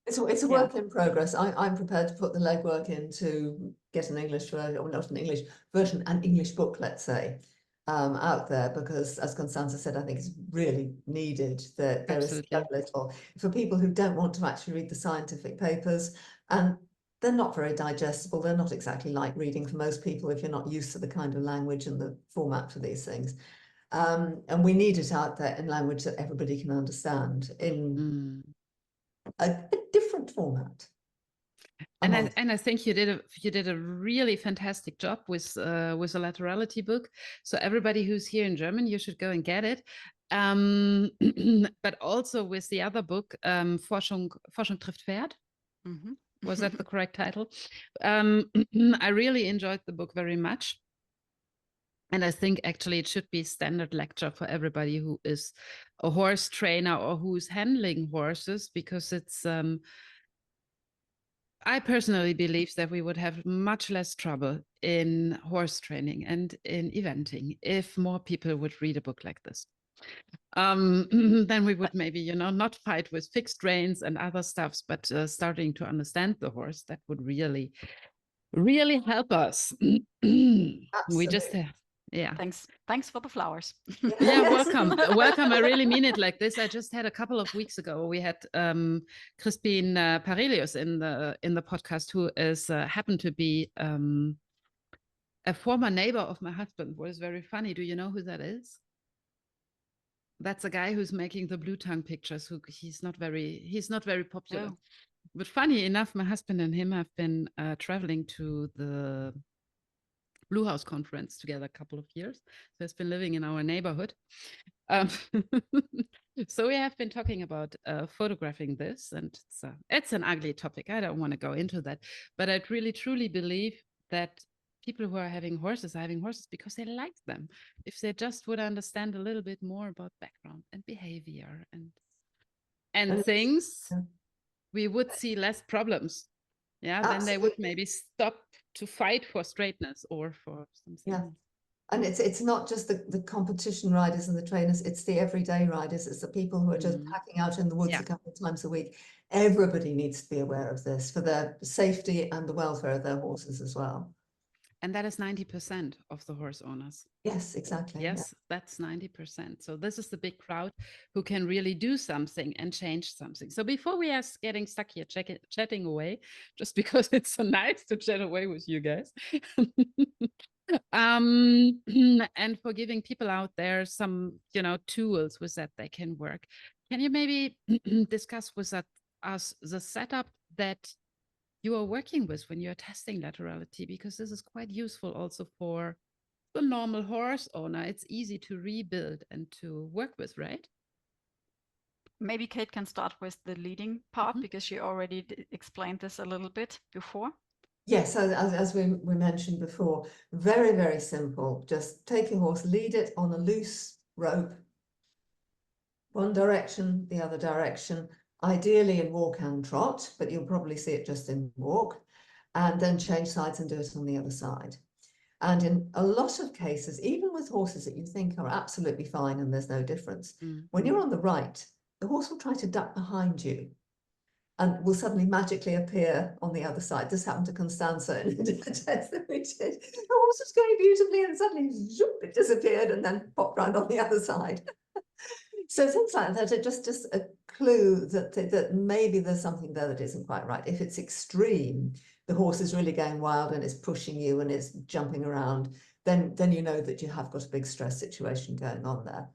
it's a work in progress. I'm prepared to put the legwork in to get an English version, or not an English version, an English book, let's say, out there, because as Konstanze said, I think it's really needed. That there is so little for people who don't want to actually read the scientific papers, and they're not very digestible. They're not exactly like reading for most people if you're not used to the kind of language and the format for these things. And we need it out there in language that everybody can understand in a different format. And I think you did a really fantastic job with the Laterality book. So everybody who's here in German, you should go and get it. But also with the other book, Forschung trifft Pferd. Was that the correct title? I really enjoyed the book very much. And I think actually it should be standard lecture for everybody who is a horse trainer or who's handling horses, because it's I personally believe that we would have much less trouble in horse training and in eventing if more people would read a book like this. Then we would maybe, not fight with fixed reins and other stuffs, but starting to understand the horse. That would really, really help us. We just yeah. Thanks for the flowers. Yeah, welcome. Welcome. I really mean it like this. I just had a couple of weeks ago, we had Crispin Parelius in the podcast, who is happened to be a former neighbor of my husband. What is very funny. Do you know who that is? That's a guy who's making the blue tongue pictures. He's not very popular. Oh. But funny enough, my husband and him have been traveling to the Blue House conference together a couple of years. So he's been living in our neighborhood. So we have been talking about photographing this, and it's an ugly topic. I don't want to go into that, but I really truly believe that people who are having horses because they like them. If they just would understand a little bit more about background and behavior and things, we would see less problems. Yeah, then they would maybe stop to fight for straightness or for something. Yeah, and it's not just the competition riders and the trainers, it's the everyday riders. It's the people who are just packing out in the woods a couple of times a week. Everybody needs to be aware of this for their safety and the welfare of their horses as well. And that is 90% of the horse owners. Yes, exactly. Yes, that's 90%. So this is the big crowd who can really do something and change something. So before we are getting stuck here chatting away, just because it's so nice to chat away with you guys, and for giving people out there some, tools with that they can work, can you maybe discuss with us the setup that you are working with when you're testing laterality, because this is quite useful also for the normal horse owner. It's easy to rebuild and to work with, right? Maybe Kate can start with the leading part because she already explained this a little bit before. Yes, as we mentioned before, very, very simple. Just take your horse, lead it on a loose rope, one direction, the other direction, ideally in walk and trot, but you'll probably see it just in walk, and then change sides and do it on the other side. And in a lot of cases, even with horses that you think are absolutely fine and there's no difference, when you're on the right, the horse will try to duck behind you and will suddenly magically appear on the other side. This happened to Konstanze in a test that we did. The horse was going beautifully and suddenly zoop, it disappeared and then popped round on the other side. So things like that are just a clue that maybe there's something there that isn't quite right. If it's extreme, the horse is really going wild and it's pushing you and it's jumping around, then you know that you have got a big stress situation going on there.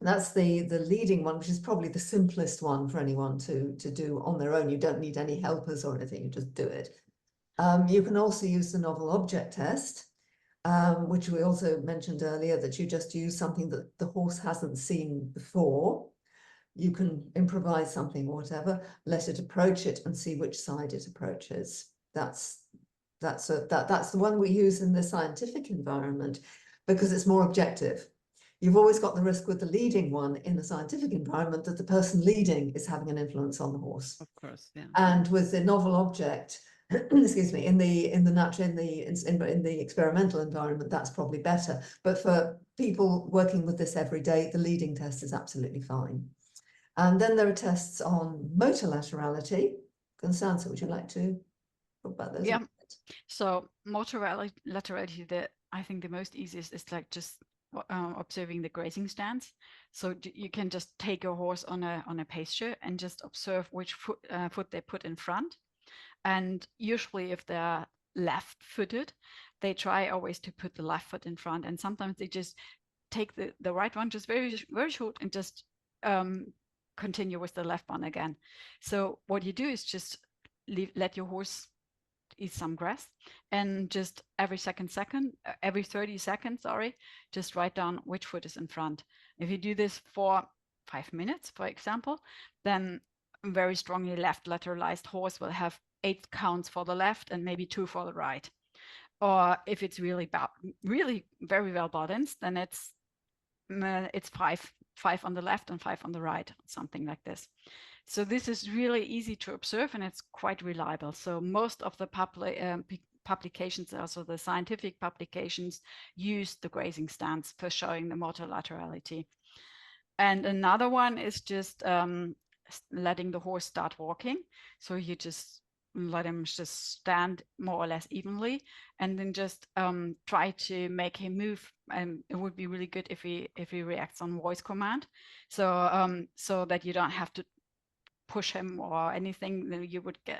That's the leading one, which is probably the simplest one for anyone to do on their own. You don't need any helpers or anything, you just do it. You can also use the novel object test, which we also mentioned earlier, that you just use something that the horse hasn't seen before. You can improvise something or whatever, let it approach it and see which side it approaches. That's the one we use in the scientific environment because it's more objective. You've always got the risk with the leading one in the scientific environment that the person leading is having an influence on the horse. Of course, yeah. And with the novel object, excuse me, in the experimental environment, that's probably better. But for people working with this every day, the leading test is absolutely fine. And then there are tests on motor laterality. Konstanze, would you like to talk about those? Yeah. So motor laterality, I think the most easiest is like just observing the grazing stance. So you can just take your horse on a pasture and just observe which foot they put in front. And usually if they're left-footed, they try always to put the left foot in front. And sometimes they just take the right one just very, very short and just continue with the left one again. So what you do is just let your horse eat some grass and just every 30 seconds, just write down which foot is in front. If you do this for 5 minutes, for example, then a very strongly left lateralized horse will have 8 counts for the left and maybe 2 for the right. Or if it's really very well balanced, then it's 5 on the left and 5 on the right, something like this. So this is really easy to observe and it's quite reliable. So most of the publications, also the scientific publications, use the grazing stance for showing the motor laterality. And another one is just letting the horse start walking. So you just let him just stand more or less evenly and then just try to make him move. And it would be really good if he reacts on voice command. So so that you don't have to push him or anything, then you would get,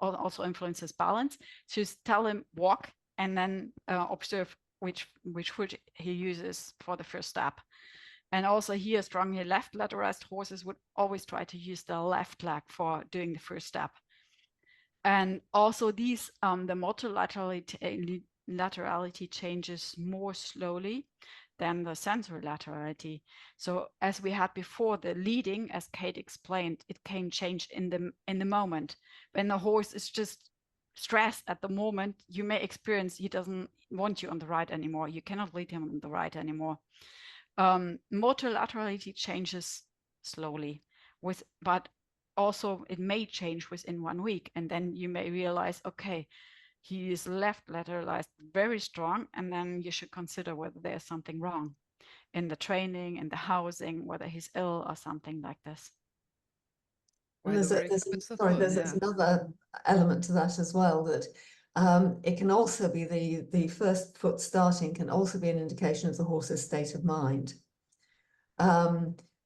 also influence his balance. So just tell him walk and then observe which foot he uses for the first step. And also here, strongly left lateralized horses would always try to use the left leg for doing the first step. And also these, the motor laterality changes more slowly than the sensory laterality. So as we had before, the leading, as Kate explained, it can change in the moment. When the horse is just stressed at the moment, you may experience he doesn't want you on the right anymore. You cannot lead him on the right anymore. Motor laterality changes slowly, but also it may change within 1 week, and then you may realize, okay, he is left lateralized very strong, and then you should consider whether there's something wrong in the training, in the housing, whether he's ill or something like this. There's another element to that as well, that it can also be the first foot starting can also be an indication of the horse's state of mind,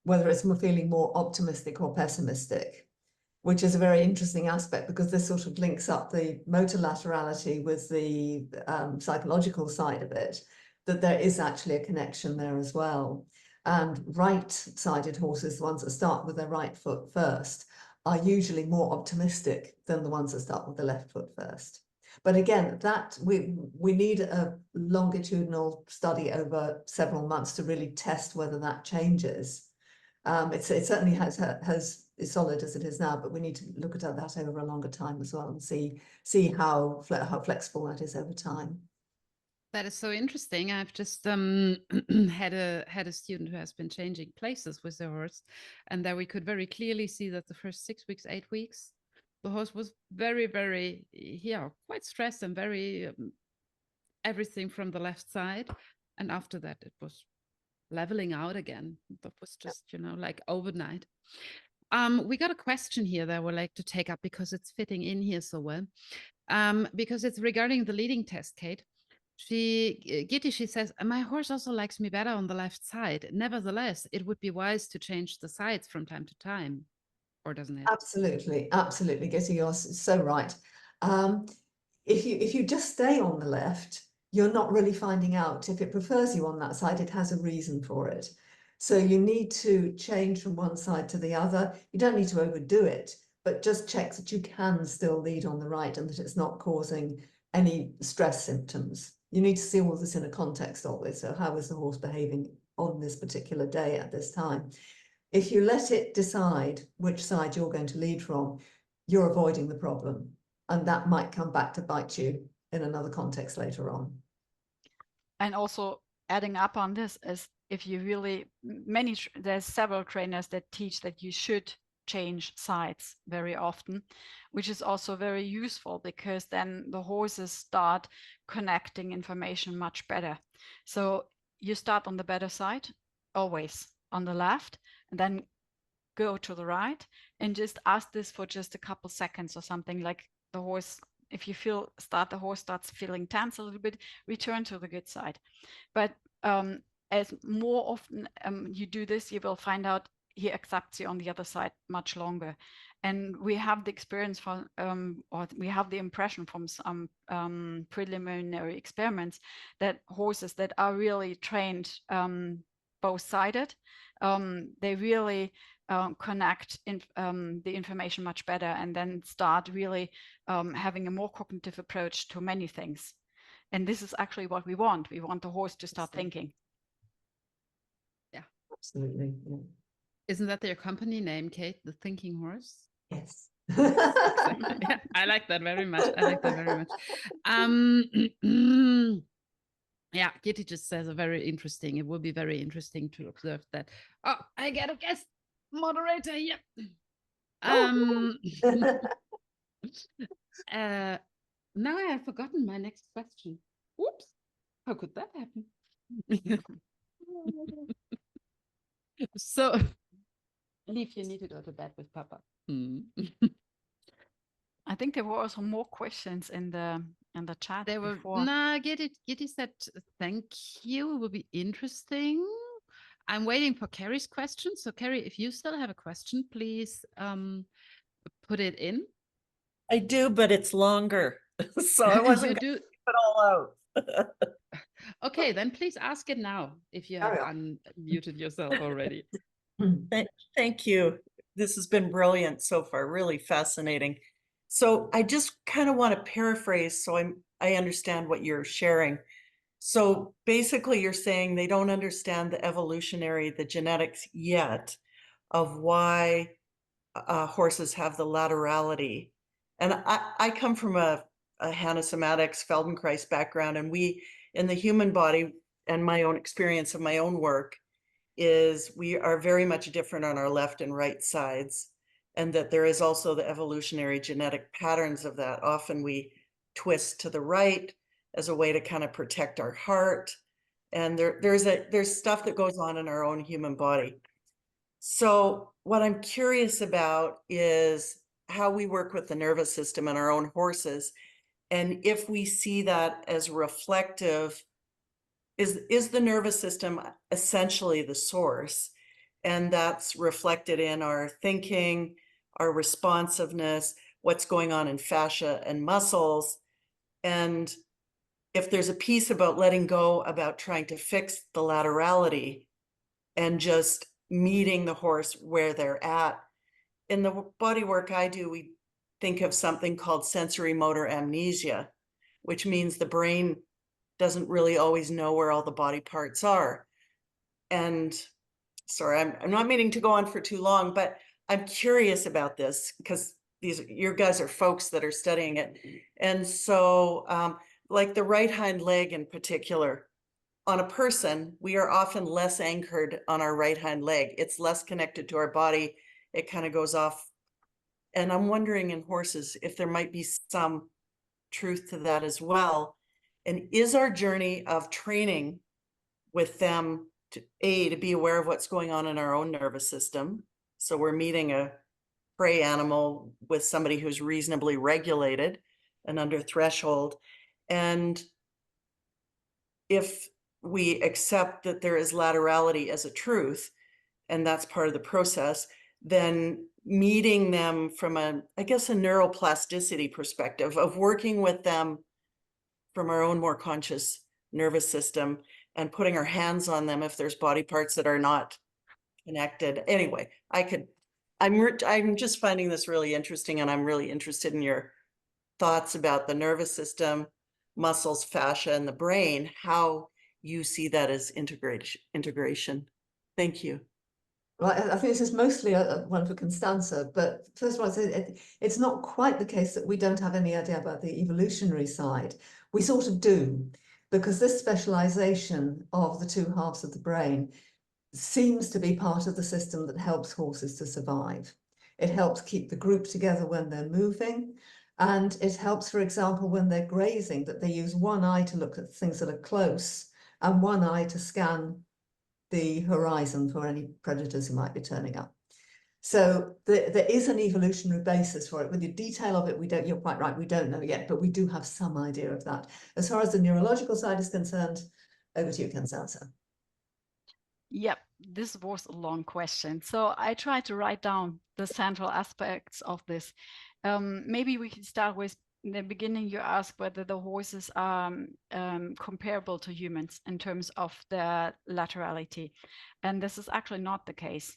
whether it's feeling more optimistic or pessimistic, which is a very interesting aspect because this sort of links up the motor laterality with the psychological side of it, that there is actually a connection there as well. And right-sided horses, the ones that start with their right foot first, are usually more optimistic than the ones that start with the left foot first. But again, that we need a longitudinal study over several months to really test whether that changes. It certainly is solid as it is now, but we need to look at that over a longer time as well and see how flexible that is over time. That is so interesting. I've just had a student who has been changing places with their horse, and there we could very clearly see that the first 6 weeks, 8 weeks, the horse was very, very, quite stressed and very everything from the left side. And after that, it was leveling out again. That was just, like overnight. We got a question here that I would like to take up because it's fitting in here so well. Because it's regarding the leading test, Kate. She says, my horse also likes me better on the left side. Nevertheless, it would be wise to change the sides from time to time, or doesn't it? Absolutely, Gitty, you're so right. If you just stay on the left, you're not really finding out if it prefers you on that side. It has a reason for it. So you need to change from one side to the other. You don't need to overdo it, but just check that you can still lead on the right and that it's not causing any stress symptoms. You need to see all this in a context always. So how is the horse behaving on this particular day at this time? If you let it decide which side you're going to lead from, you're avoiding the problem. And that might come back to bite you in another context later on. And also adding up on this is if you really, there's several trainers that teach that you should change sides very often, which is also very useful because then the horses start connecting information much better. So you start on the better side, always on the left, and then go to the right and just ask this for just a couple seconds or something, like the horse, if you the horse starts feeling tense a little bit, return to the good side. But as more often you do this, you will find out he accepts you on the other side much longer. And we have the experience from, or we have the impression from some preliminary experiments that horses that are really trained both-sided, they really connect the information much better and then start really having a more cognitive approach to many things. And this is actually what we want. We want the horse to start thinking. Yeah, absolutely. Yeah. Isn't that their company name, Kate? The Thinking Horse? Yes. Exactly. Yeah, I like that very much. Yeah, Kitty just says it will be very interesting to observe that. Oh, I get a guest moderator here. Now I have forgotten my next question. Oops, how could that happen? So, Leaf, you need to go to bed with Papa. I think there were also more questions in the chat. There were before. Gitty said thank you. It will be interesting. I'm waiting for Carrie's question. So Carrie, if you still have a question, please put it in. I do, but it's longer. So I wasn't going to keep it all out. Okay, then please ask it now if you have unmuted yourself already. Thank you. This has been brilliant so far, really fascinating. So I just kind of want to paraphrase so I understand what you're sharing. So basically you're saying they don't understand the genetics yet of why horses have the laterality. And I come from a Hanna-somatics Feldenkrais background, and we, in the human body, and my own experience of my own work, is we are very much different on our left and right sides, and that there is also the evolutionary genetic patterns of that. Often we twist to the right as a way to kind of protect our heart. And there's stuff that goes on in our own human body. So what I'm curious about is how we work with the nervous system and our own horses. And if we see that as reflective, is the nervous system essentially the source? And that's reflected in our thinking, our responsiveness, what's going on in fascia and muscles. And if there's a piece about letting go, about trying to fix the laterality and just meeting the horse where they're at, in the body work I do, we think of something called sensory motor amnesia, which means the brain doesn't really always know where all the body parts are. And sorry, I'm not meaning to go on for too long, but I'm curious about this because you guys are folks that are studying it. And so like the right hind leg in particular, on a person, we are often less anchored on our right hind leg. It's less connected to our body. It kind of goes off. And I'm wondering in horses if there might be some truth to that as well. And is our journey of training with them to be aware of what's going on in our own nervous system? So we're meeting a prey animal with somebody who's reasonably regulated and under threshold. And if we accept that there is laterality as a truth, and that's part of the process, then meeting them from I guess a neuroplasticity perspective of working with them from our own more conscious nervous system and putting our hands on them if there's body parts that are not connected. Anyway, I'm just finding this really interesting, and I'm really interested in your thoughts about the nervous system, muscles, fascia, and the brain, how you see that as integration. Thank you. Well, I think this is mostly one for Konstanze, but first of all, it's not quite the case that we don't have any idea about the evolutionary side. We sort of do, because this specialization of the two halves of the brain seems to be part of the system that helps horses to survive. It helps keep the group together when they're moving, and it helps, for example, when they're grazing, that they use one eye to look at things that are close and one eye to scan the horizon for any predators who might be turning up. So there is an evolutionary basis for it. With the detail of it, you're quite right, we don't know yet, but we do have some idea of that. As far as the neurological side is concerned, over to you, Konstanze. Yep, this was a long question. So I tried to write down the central aspects of this. Maybe we can start with, in the beginning, you asked whether the horses are comparable to humans in terms of their laterality. And this is actually not the case,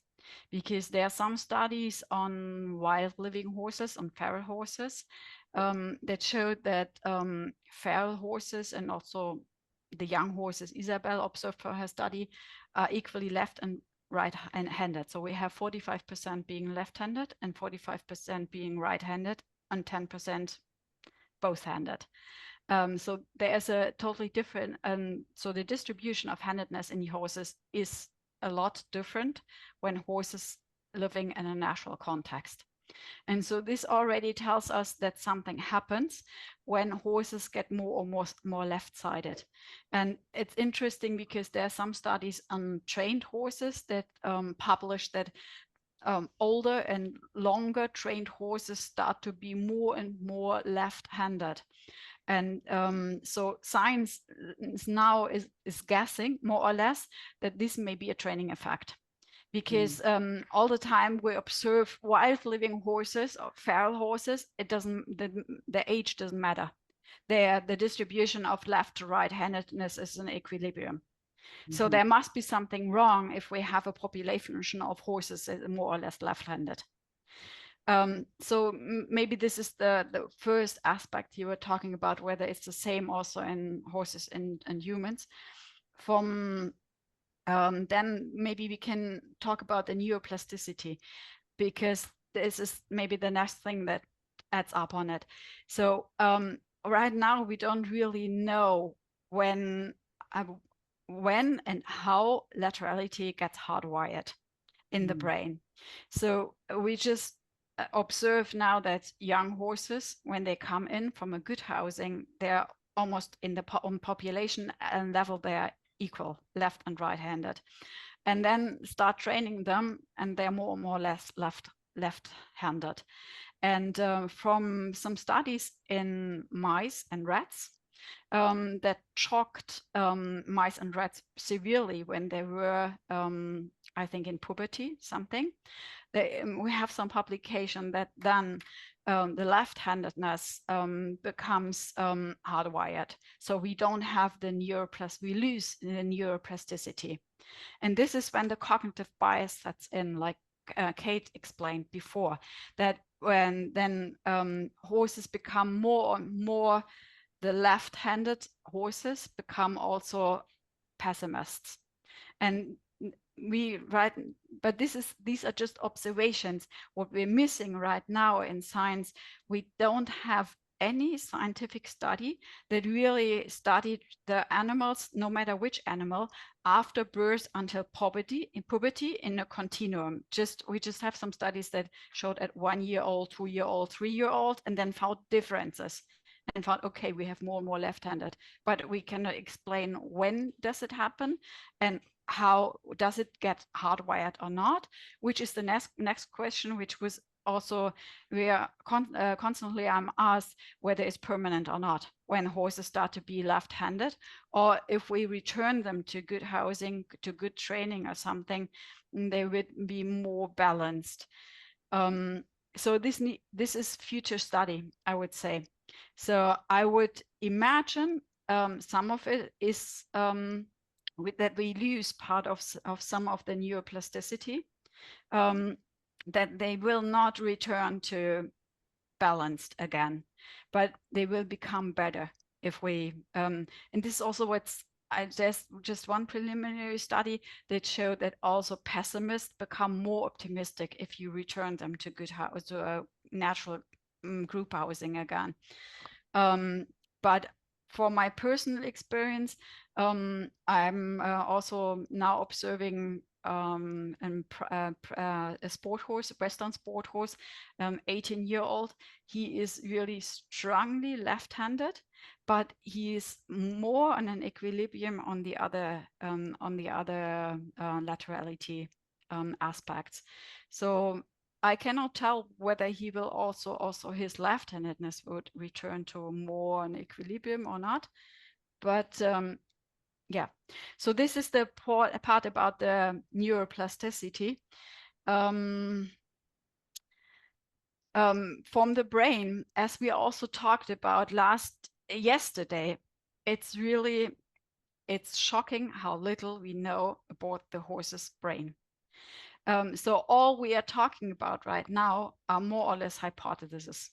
because there are some studies on wild living horses, on feral horses, that showed that feral horses and also the young horses Isabel observed for her study are equally left and right-handed. So we have 45% being left-handed and 45% being right-handed and 10% both-handed. So there's a totally different, so the distribution of handedness in horses is a lot different when horses living in a natural context. And so this already tells us that something happens when horses get more left-sided. And it's interesting because there are some studies on trained horses that publish that older and longer trained horses start to be more and more left-handed. And so science now is guessing more or less that this may be a training effect. Because all the time we observe wild living horses or feral horses, the age doesn't matter. The distribution of left to right-handedness is in equilibrium. So there must be something wrong if we have a population of horses that are more or less left-handed. So maybe this is the first aspect you were talking about, whether it's the same also in horses and humans. Then maybe we can talk about the neuroplasticity, because this is maybe the next thing that adds up on it. So right now we don't really know when and how laterality gets hardwired in the brain. So we just observe now that young horses, when they come in from a good housing, they're almost in the population and level, they're equal, left and right-handed, and then start training them and they're more or less left-handed. And from some studies in mice and rats that shocked mice and rats severely when they were, I think, in puberty, something. We have some publication that then the left-handedness becomes hardwired. So we don't have we lose the neuroplasticity. And this is when the cognitive bias sets in, like Kate explained before, that when then horses become more and more, the left-handed horses become also pessimists. And but these are just observations. What we're missing right now in science, we don't have any scientific study that really studied the animals, no matter which animal, after birth until puberty in a continuum. We just have some studies that showed at 1 year old, 2 year old, 3 year old, and then found differences and found, okay, we have more and more left-handed, but we cannot explain when does it happen and how does it get hardwired or not, which is the next question, which was also, we are constantly asked whether it's permanent or not when horses start to be left-handed, or if we return them to good housing, to good training or something, they would be more balanced. So this is future study, I would say. So I would imagine some of it is that we lose part of some of the neuroplasticity, that they will not return to balanced again, but they will become better if we, and this is also what's, just one preliminary study that showed that also pessimists become more optimistic if you return them to to a natural group housing again. But for my personal experience, I'm also now observing a sport horse, a Western sport horse, 18-year-old. He is really strongly left-handed, but he is more on an equilibrium on the other laterality aspects. So I cannot tell whether he will also his left-handedness would return to more an equilibrium or not, but yeah. So this is the part about the neuroplasticity. From the brain, as we also talked about yesterday, it's shocking how little we know about the horse's brain. So all we are talking about right now are more or less hypotheses.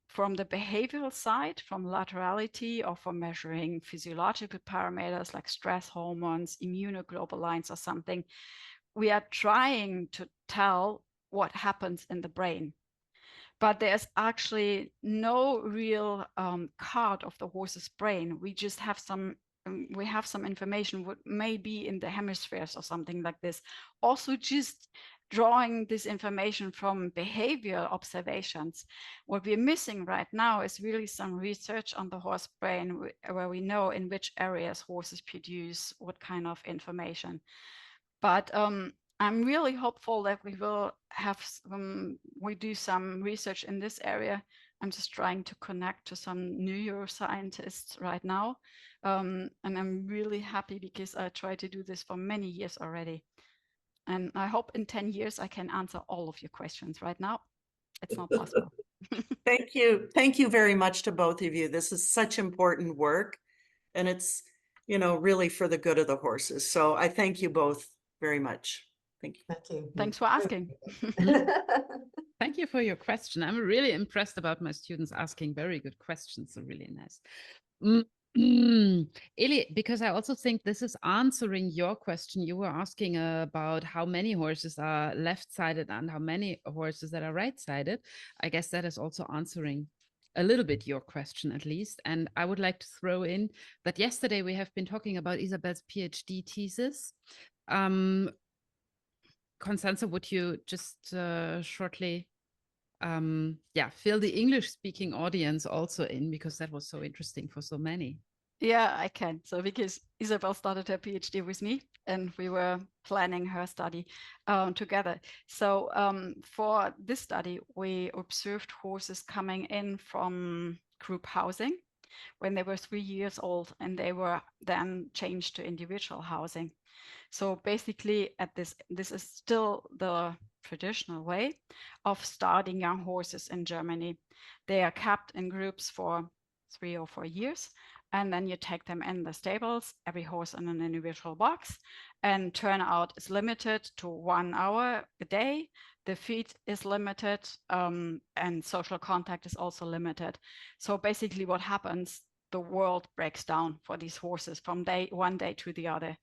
From the behavioral side, from laterality, or for measuring physiological parameters like stress hormones, immunoglobulins or something, we are trying to tell what happens in the brain. But there's actually no real card of the horse's brain. We just have some information what may be in the hemispheres or something like this. Also just drawing this information from behavioral observations. What we're missing right now is really some research on the horse brain where we know in which areas horses produce what kind of information. But I'm really hopeful that we will have we do some research in this area. I'm just trying to connect to some neuroscientists right now. And I'm really happy because I tried to do this for many years already. And I hope in 10 years I can answer all of your questions. Right now, it's not possible. Thank you. Thank you very much to both of you. This is such important work, and it's, really for the good of the horses. So I thank you both very much. Thank you. Thank you. Thanks for asking. Thank you for your question. I'm really impressed about my students asking very good questions. So really nice. Eli, because I also think this is answering your question. You were asking about how many horses are left-sided and how many horses that are right-sided. I guess that is also answering a little bit your question, at least. And I would like to throw in that yesterday we have been talking about Isabel's PhD thesis. Konstanze, would you just shortly fill the English-speaking audience also in, because that was so interesting for so many. Yeah, I can. So because Isabel started her PhD with me and we were planning her study together. So for this study, we observed horses coming in from group housing when they were 3 years old, and they were then changed to individual housing. So basically this is still the traditional way of starting young horses in Germany. They are kept in groups for 3 or 4 years, and then you take them in the stables, every horse in an individual box, and turnout is limited to 1 hour a day. The feed is limited, and social contact is also limited. So basically what happens, the world breaks down for these horses from one day to the other.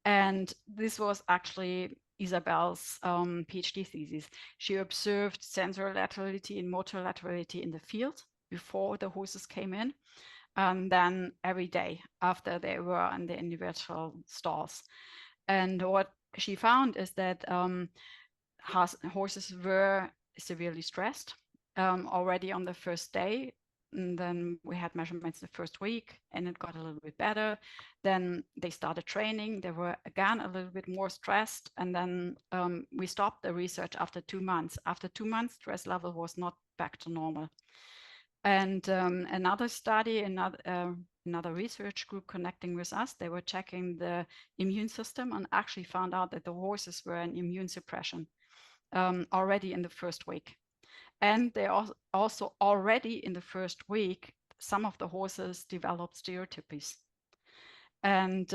And this was actually Isabel's PhD thesis. She observed sensory laterality and motor laterality in the field before the horses came in, and then every day after they were in the individual stalls. And what she found is that horses were severely stressed already on the first day. And then we had measurements the first week, and it got a little bit better. Then they started training. They were again a little bit more stressed. And then we stopped the research after 2 months. After 2 months, stress level was not back to normal. And another study, another research group connecting with us, they were checking the immune system and actually found out that the horses were in immune suppression already in the first week. And they also already in the first week, some of the horses developed stereotypies. And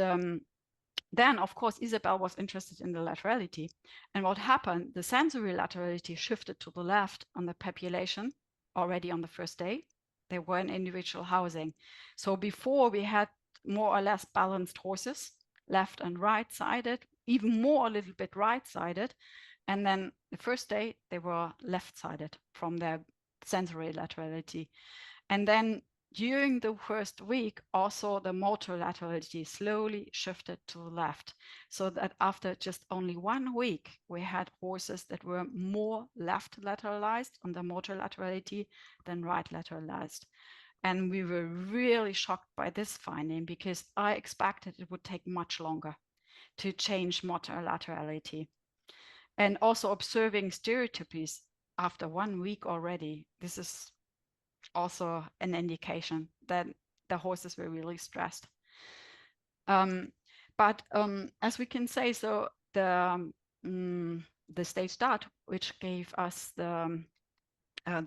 then, of course, Isabel was interested in the laterality. And what happened, the sensory laterality shifted to the left on the population already on the first day. They were in individual housing. So before we had more or less balanced horses, left and right-sided, even more a little bit right-sided. And then the first day, they were left-sided from their sensory laterality. And then during the first week, also the motor laterality slowly shifted to the left. So that after just only 1 week, we had horses that were more left lateralized on the motor laterality than right lateralized. And we were really shocked by this finding because I expected it would take much longer to change motor laterality. And also observing stereotypies after 1 week already, this is also an indication that the horses were really stressed. But as we can say, so the stage start, which gave us the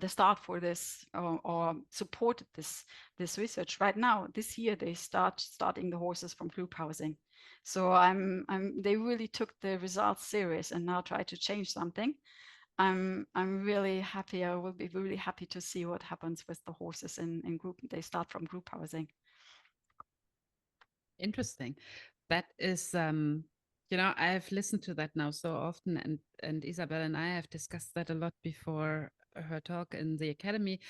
start for this or supported this research. Right now, this year, they starting the horses from group housing. So they really took the results serious and now try to change something. I'm really happy. I will be really happy to see what happens with the horses in group. They start from group housing. Interesting. That is, you know, I have listened to that now so often, and Isabel and I have discussed that a lot before her talk in the academy,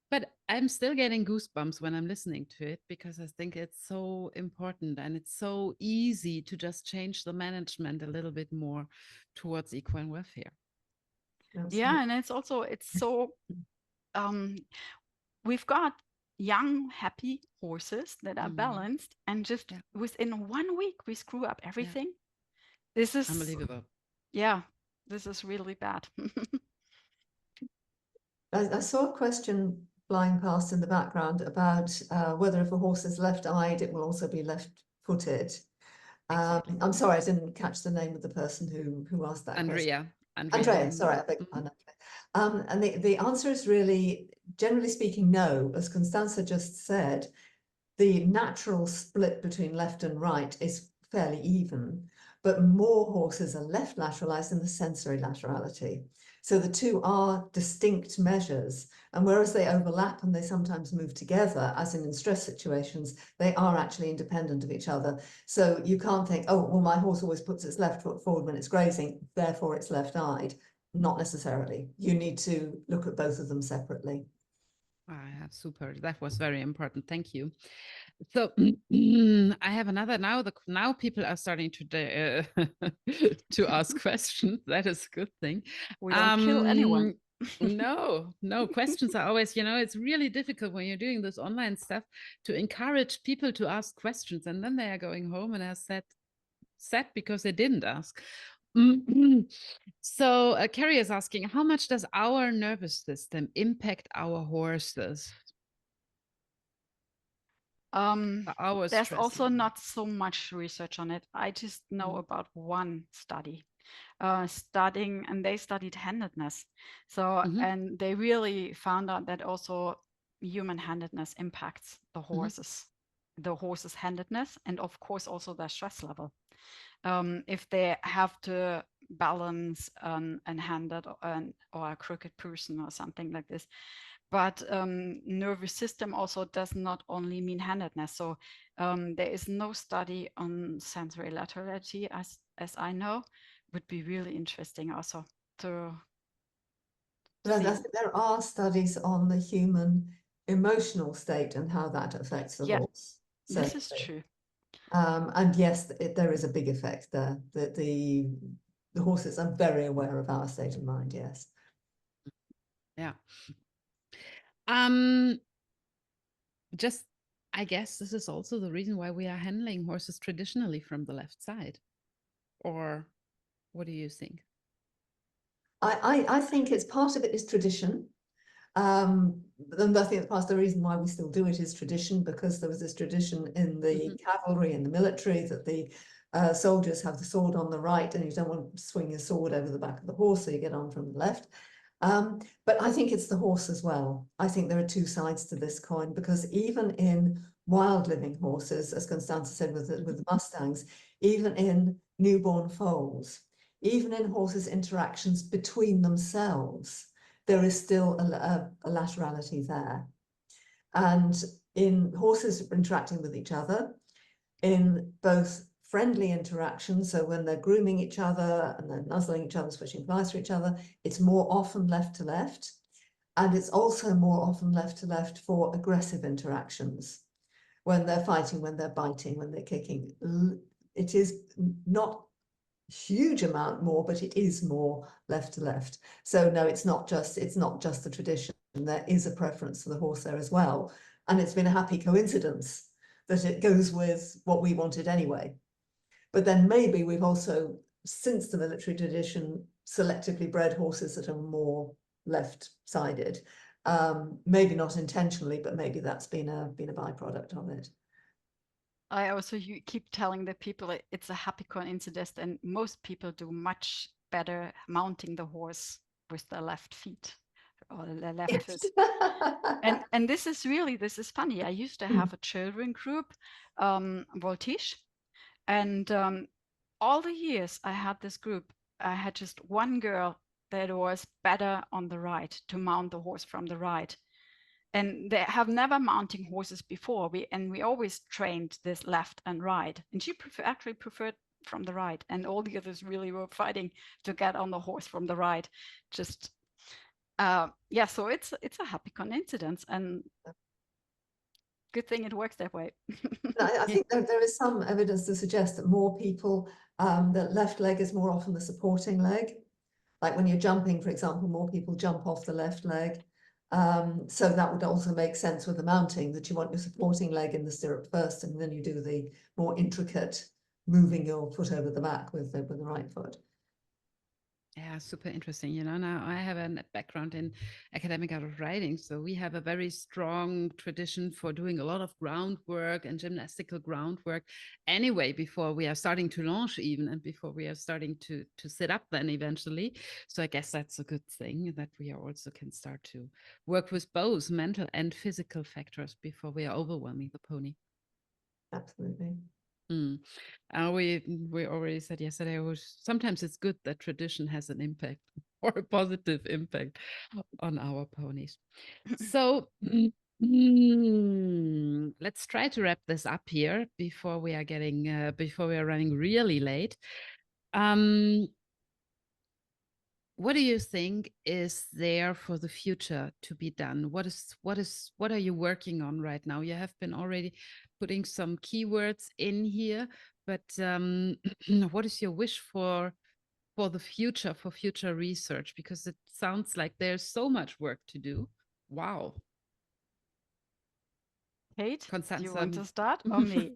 but I'm still getting goosebumps when I'm listening to it because I think it's so important and it's so easy to just change the management a little bit more towards equine welfare. Yeah, and it's so we've got young, happy horses that are balanced, and just within 1 week we screw up everything. This is unbelievable. Yeah, this is really bad. I saw a question flying past in the background about whether if a horse is left-eyed, it will also be left-footed. Exactly. I'm sorry, I didn't catch the name of the person who asked that question. Andrea, sorry, I beg your pardon. And the answer is really, generally speaking, no. As Konstanze just said, the natural split between left and right is fairly even, but more horses are left lateralized than the sensory laterality. So the two are distinct measures, and whereas they overlap and they sometimes move together, as in stress situations, they are actually independent of each other. So you can't think, oh, well, my horse always puts its left foot forward when it's grazing, therefore it's left-eyed. Not necessarily. You need to look at both of them separately. Ah, super. That was very important. Thank you. So I have another now people are starting to to ask questions. That is a good thing. We don't kill anyone. No, questions are always, you know, it's really difficult when you're doing this online stuff to encourage people to ask questions, and then they are going home and are sad because they didn't ask. So Carrie is asking, how much does our nervous system impact our horses? There's also not so much research on it. I just know about one study and they studied handedness. So and they really found out that also human handedness impacts the horses the horse's handedness and of course also their stress level. If they have to balance an handed or a crooked person or something like this. But nervous system also does not only mean handedness. So there is no study on sensory laterality as I know. Would be really interesting also to But see. there are studies on the human emotional state and how that affects the Yeah, horse. this is true. And yes, there is a big effect there. That the horses are very aware of our state of mind. Yes. Yeah. Just, I guess this is also the reason why we are handling horses traditionally from the left side. Or what do you think? I think it's part of it is tradition. And I think part of the reason why we still do it is tradition, because there was this tradition in the cavalry and the military that the soldiers have the sword on the right and you don't want to swing your sword over the back of the horse, so you get on from the left. But I think it's the horse as well. I think there are two sides to this coin, because even in wild living horses, as Konstanze said with the Mustangs, even in newborn foals, even in horses' interactions between themselves, there is still a laterality there. And in horses interacting with each other, in both friendly interactions, so when they're grooming each other and they're nuzzling each other, switching flies for each other, it's more often left to left. And it's also more often left to left for aggressive interactions. When they're fighting, when they're biting, when they're kicking. It is not huge amount more, but it is more left to left. So no, it's not just the tradition. There is a preference for the horse there as well. And it's been a happy coincidence that it goes with what we wanted anyway. But then maybe we've also, since the military tradition, selectively bred horses that are more left-sided. Maybe not intentionally, but maybe that's been a byproduct of it. I also keep telling the people it's a happy coincidence, and most people do much better mounting the horse with their left feet or their left foot. And this is funny. I used to have a children group, Voltige, and all the years I had this group, I had just one girl that was better on the right, to mount the horse from the right. And they have never mounting horses before. We always trained this left and right. And she actually preferred from the right. And all the others really were fighting to get on the horse from the right. Just, yeah, so it's a happy coincidence. And good thing it works that way. I think there is some evidence to suggest that more people, the left leg is more often the supporting leg. Like when you're jumping, for example, more people jump off the left leg. So that would also make sense with the mounting, that you want your supporting leg in the stirrup first, and then you do the more intricate moving your foot over the back with the right foot. Yeah, super interesting. You know, now I have a background in academic art of riding, so we have a very strong tradition for doing a lot of groundwork and gymnastical groundwork anyway, before we are starting to launch even, and before we are starting to sit up then eventually. So I guess that's a good thing, that we also can start to work with both mental and physical factors before we are overwhelming the pony. Absolutely. We already said yesterday, sometimes it's good that tradition has an impact, or a positive impact, on our ponies. So let's try to wrap this up here before we are running really late. What do you think is there for the future to be done? What are you working on right now? You have been already putting some keywords in here, but what is your wish for the future, for future research? Because it sounds like there's so much work to do. Wow. Kate, Konstanze, do you want to start, or me?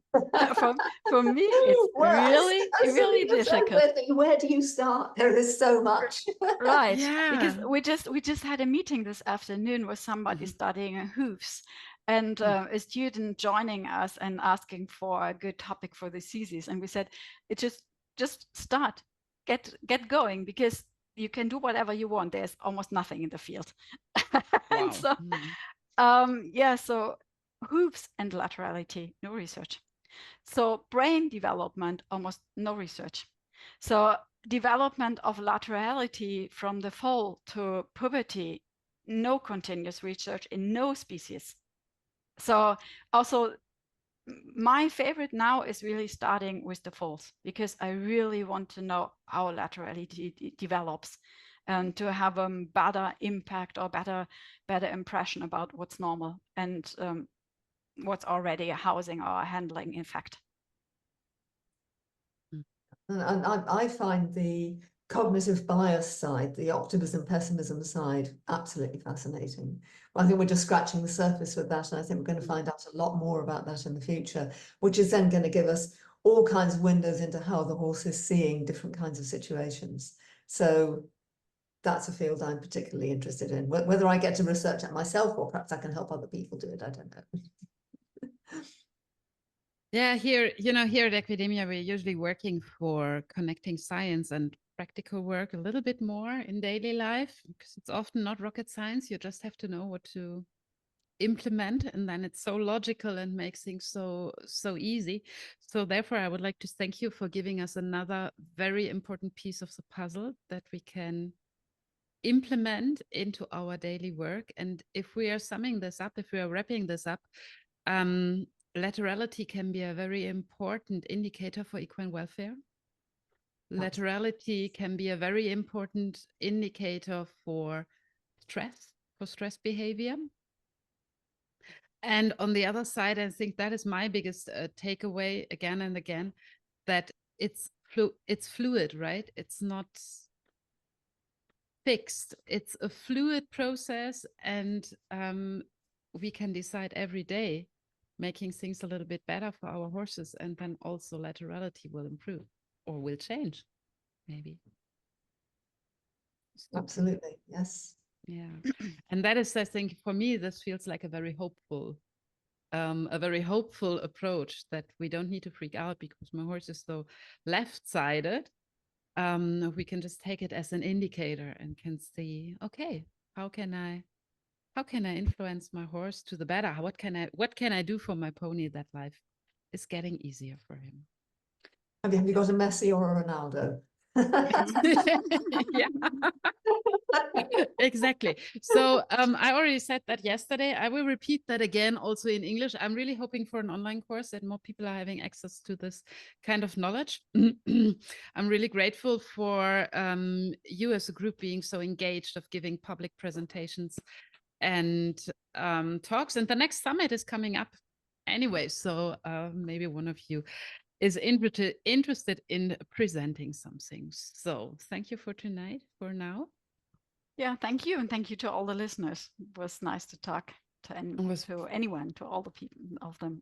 For me, it's really difficult. Where do you start? There is so much. Right. Yeah. Because we just had a meeting this afternoon with somebody studying hoofs, and a student joining us and asking for a good topic for the thesis. And we said, it just start, get going, because you can do whatever you want. There's almost nothing in the field. Wow. And so, yeah, so hooves and laterality, no research. So brain development, almost no research. So development of laterality from the foal to puberty, no continuous research in no species. So also my favorite now is really starting with the foals, because I really want to know how laterality develops and to have a better impact or better impression about what's normal and what's already housing or handling in fact. And I find the cognitive bias side, the optimism, pessimism side, absolutely fascinating. I think we're just scratching the surface with that, and I think we're going to find out a lot more about that in the future, which is then going to give us all kinds of windows into how the horse is seeing different kinds of situations. So that's a field I'm particularly interested in. Whether I get to research it myself or perhaps I can help other people do it, I don't know. Yeah, here, here at Equidemia, we're usually working for connecting science and practical work a little bit more in daily life, because it's often not rocket science. You just have to know what to implement, and then it's so logical and makes things so easy. So therefore, I would like to thank you for giving us another very important piece of the puzzle that we can implement into our daily work. And if we are summing this up, if we are wrapping this up, laterality can be a very important indicator for equine welfare. Laterality can be a very important indicator for stress behavior. And on the other side, I think that is my biggest takeaway again and again, that it's fluid, right? It's not fixed. It's a fluid process, and we can decide every day, making things a little bit better for our horses, and then also laterality will improve or will change, maybe. Absolutely, yes. Yeah, and that is, I think, for me, this feels like a very hopeful approach, that we don't need to freak out because my horse is so left-sided. We can just take it as an indicator and can see, okay, how can I influence my horse to the better? What can I do for my pony that life is getting easier for him? Have you got a Messi or a Ronaldo? Yeah. Exactly. So I already said that yesterday. I will repeat that again also in English. I'm really hoping for an online course that more people are having access to this kind of knowledge. I'm really grateful for you as a group being so engaged of giving public presentations and talks. And the next summit is coming up anyway. So maybe one of you is interested in presenting something. So thank you for tonight, for now. Yeah, thank you. And thank you to all the listeners. It was nice to talk to anyone, to all the people of them.